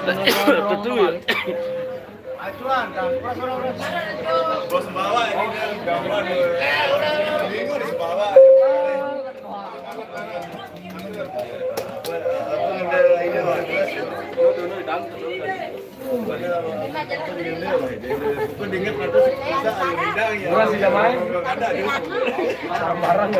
Tentu ya. Bos bawa ini gambar. Minggu di bawah. Orang sudah main. Barang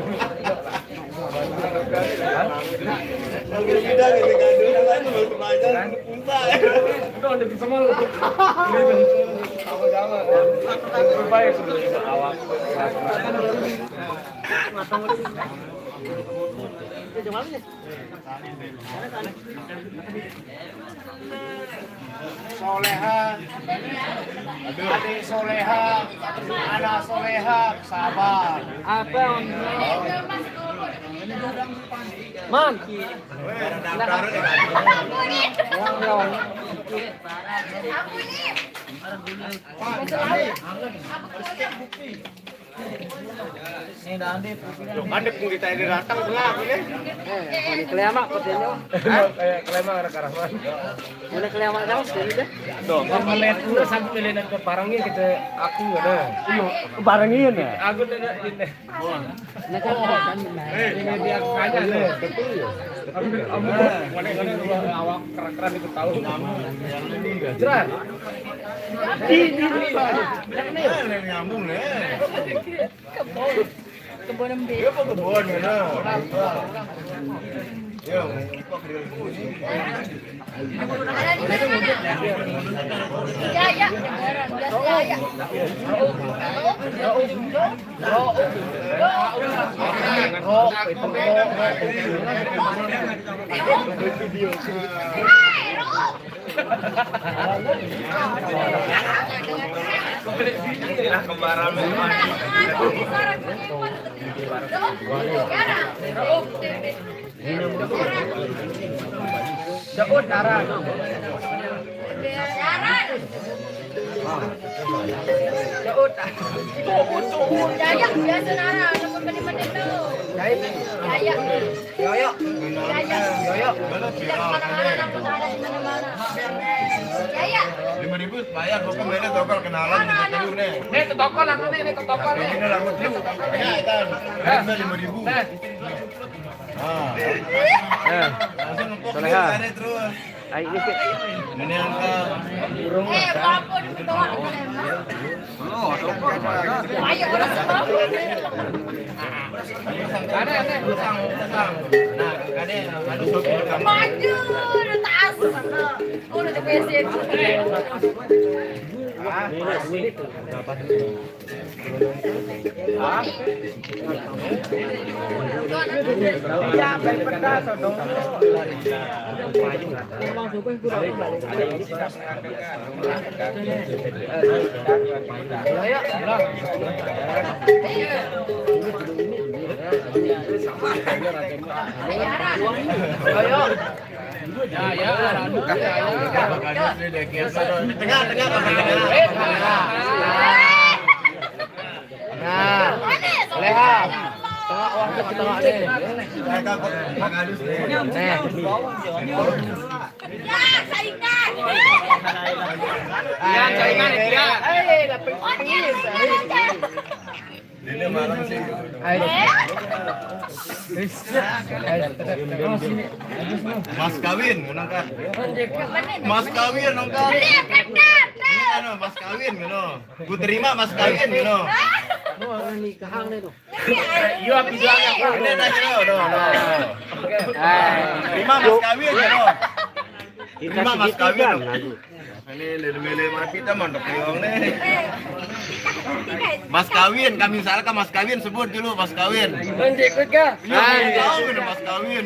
Soleha, adik soleha, anak soleha, sabar. Apa? Man. Mandek mau ditanya datang belah ini. Ini kelema katanya. kelema karena Ini kelema terus jadi deh. tuh kalau lihat udah sampai lihat ke barangnya kita aku ada barangnya ya aku ada ini Nah kan ini dia kaya nih kamu mana awak keren itu tahu jerat ini nyambung nih kebun embe. kebun mana yo Jaya, Jaya. kembaran Daud darah. Daud. Jaya, biasa nara, nama benih-benih tu. Jaya. Yoyo. Jaya. Yoyo. Tidak kemana-mana, nama nara di mana-mana. Jaya. 5.000 bayar pokoknya mainnya tokol kenalan kita dulu nih Nih ke toko lah nih ke toko nih. ini rambut lu ya kan 5.000 langsung soleha terus Ai ini sih. ini angka burung Walaupun doa. Ayo orang semua. Ada. nah ada sopir kamu Maju, udah tas. Udah di PC. Ya, baik pedas dong. Emang supaya kurang balik. Ayo. Nah, leha. Tengah uang ke tengah deh. Ya, saingan. Ya, saingan dia. Lapis. ini malam sih mas kawin nongkat mas kawin nongkat ini kan mas kawin gitu ku terima mas kawin gitu Nikahan nih tuh. iya bilangnya ini dah gitu terima mas kawin gitu terima mas kawin ini lele mati kita mandok yong nih mas kawin kami misalkan mas kawin sebut dulu mas kawin Ikut ga? tahu gitu mas kawin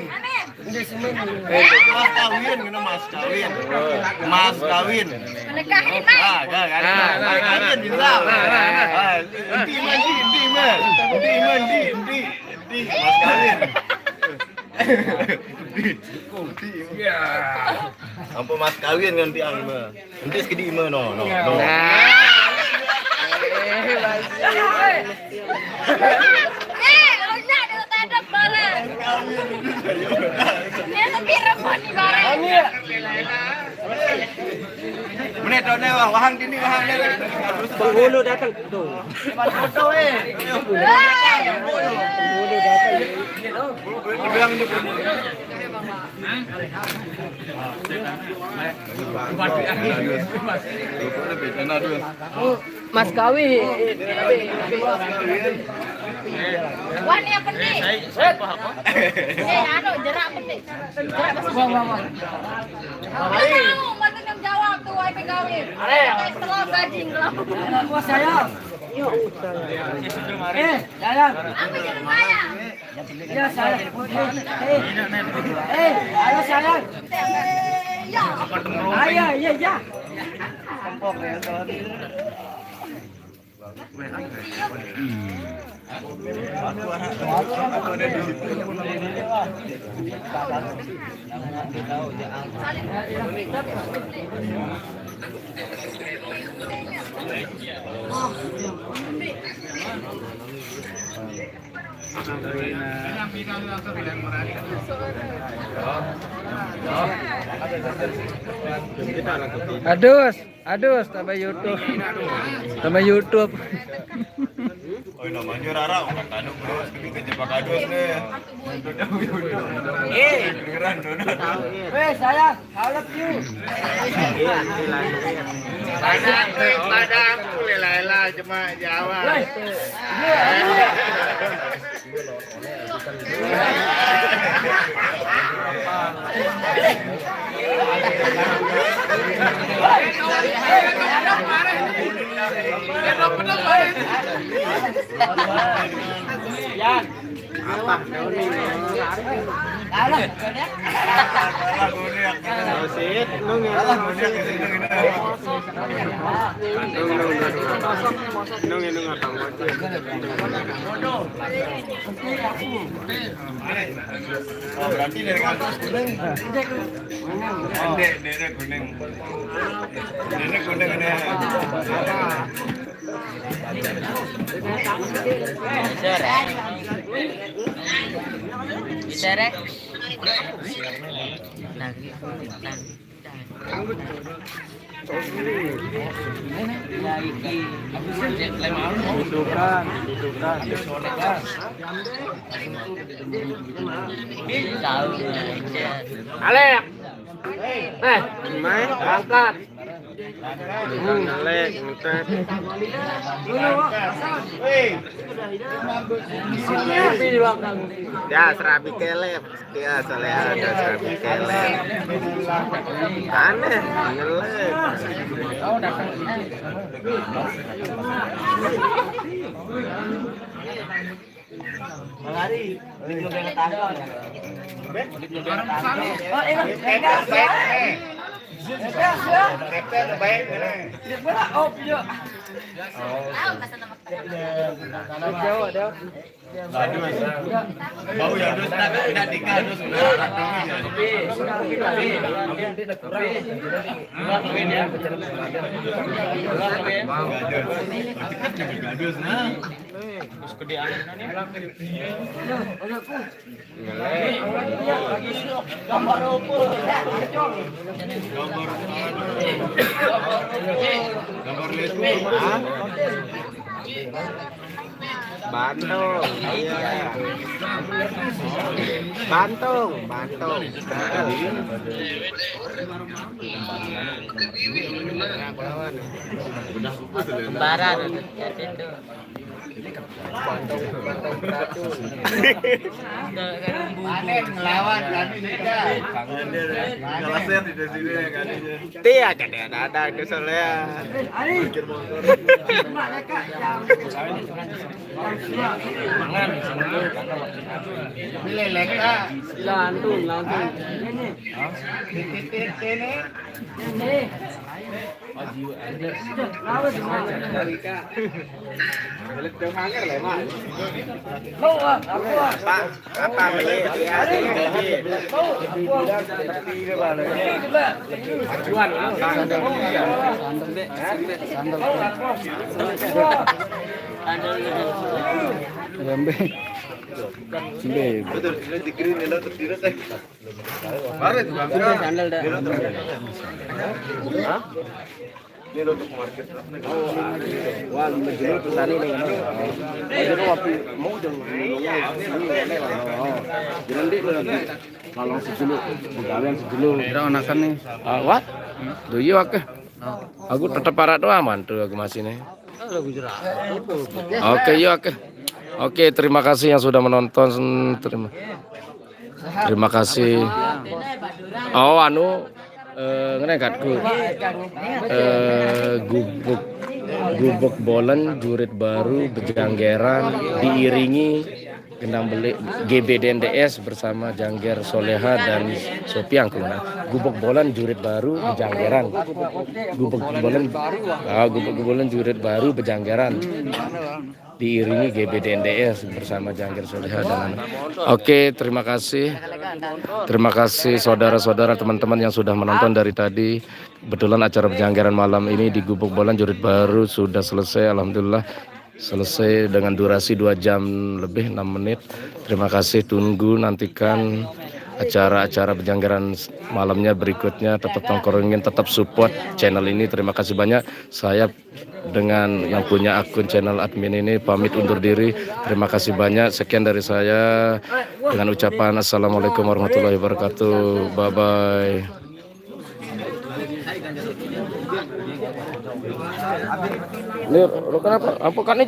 mas kawin gitu mas kawin Menikahi mas. gak mas kawin bisa inti mas kawin ampun mas kawin nanti angma nanti segede ima no Udah ada tadap barang. Ini lebih remon nih barang. Mana Tone wahang dini wahang. Penghulu datang tuh. Foto penghulu datang. Bilang ini. Mas Kawi. Wah, ini yang penting. Anu, jerak penting. Jerak masuk. Tahu, mesti yang jawab tuh, wahai pegawai. Setelah bajing lah. Bos saya. Sayang. Aku jadi Maya. Ya sayang. Ayo sayang. Ya. Ayo, iya. Adus, tambah YouTube. Oh, namanya Rara, orang tanu bro, kejebak adus nih. Beneran donat. Sayang, I love you. Pada aku lela cuma Jawa. Berarti dari kampus kuning. Dede kuning. Dede kuning ini. Diserek. Alek. Main angkat. Alek, ngetet. Ya, serabi kelep. Ya, soalnya ada serabi kelep. Aneh, ngelek. Lari, video dengan tanggal. Tahu masa nama. Bau ya, dus tidak tinggal dus. Gadus nah. Terus kedean gambar opo. Gambar lesku. Bantung, iya. Bantung. Kembaran ya itu. Aneh ngelawan kan ini kan. Ngelaset di sini kan ini. Tia ada keselnya. Lelek ah. Lantung. Ini. Apa beli? What? Do you aku? Aku tetap parat doang mantu aku masih nih. Oke, yuk oke. Oke, terima kasih yang sudah menonton. Terima kasih. Oh, ngenekatku. Gubuk bolen, jurit baru, bejanggeran, diiringi gendang belik GBDNDS bersama Jangger Soleha dan Sopiang kemana. Gubuk bolen, jurit baru, bejanggeran. Gubuk bolen, jurit baru, bejanggeran. Diiringi GBDNDS bersama Jangger Soleha dan Oke, terima kasih. Terima kasih saudara-saudara teman-teman yang sudah menonton dari tadi. Kebetulan acara Bejanggeran malam ini di Gubuk Bolan Jurit Baru sudah selesai, alhamdulillah. Selesai dengan durasi 2 jam lebih 6 menit. Terima kasih, tunggu nantikan acara-acara Bejanggeran malamnya berikutnya. Tetap tongkrongin, tetap support channel ini. Terima kasih banyak. Saya dengan yang punya akun channel admin ini pamit undur diri. Terima kasih banyak. Sekian dari saya dengan ucapan assalamualaikum warahmatullahi wabarakatuh. Bye bye. Ini kenapa? Apa kan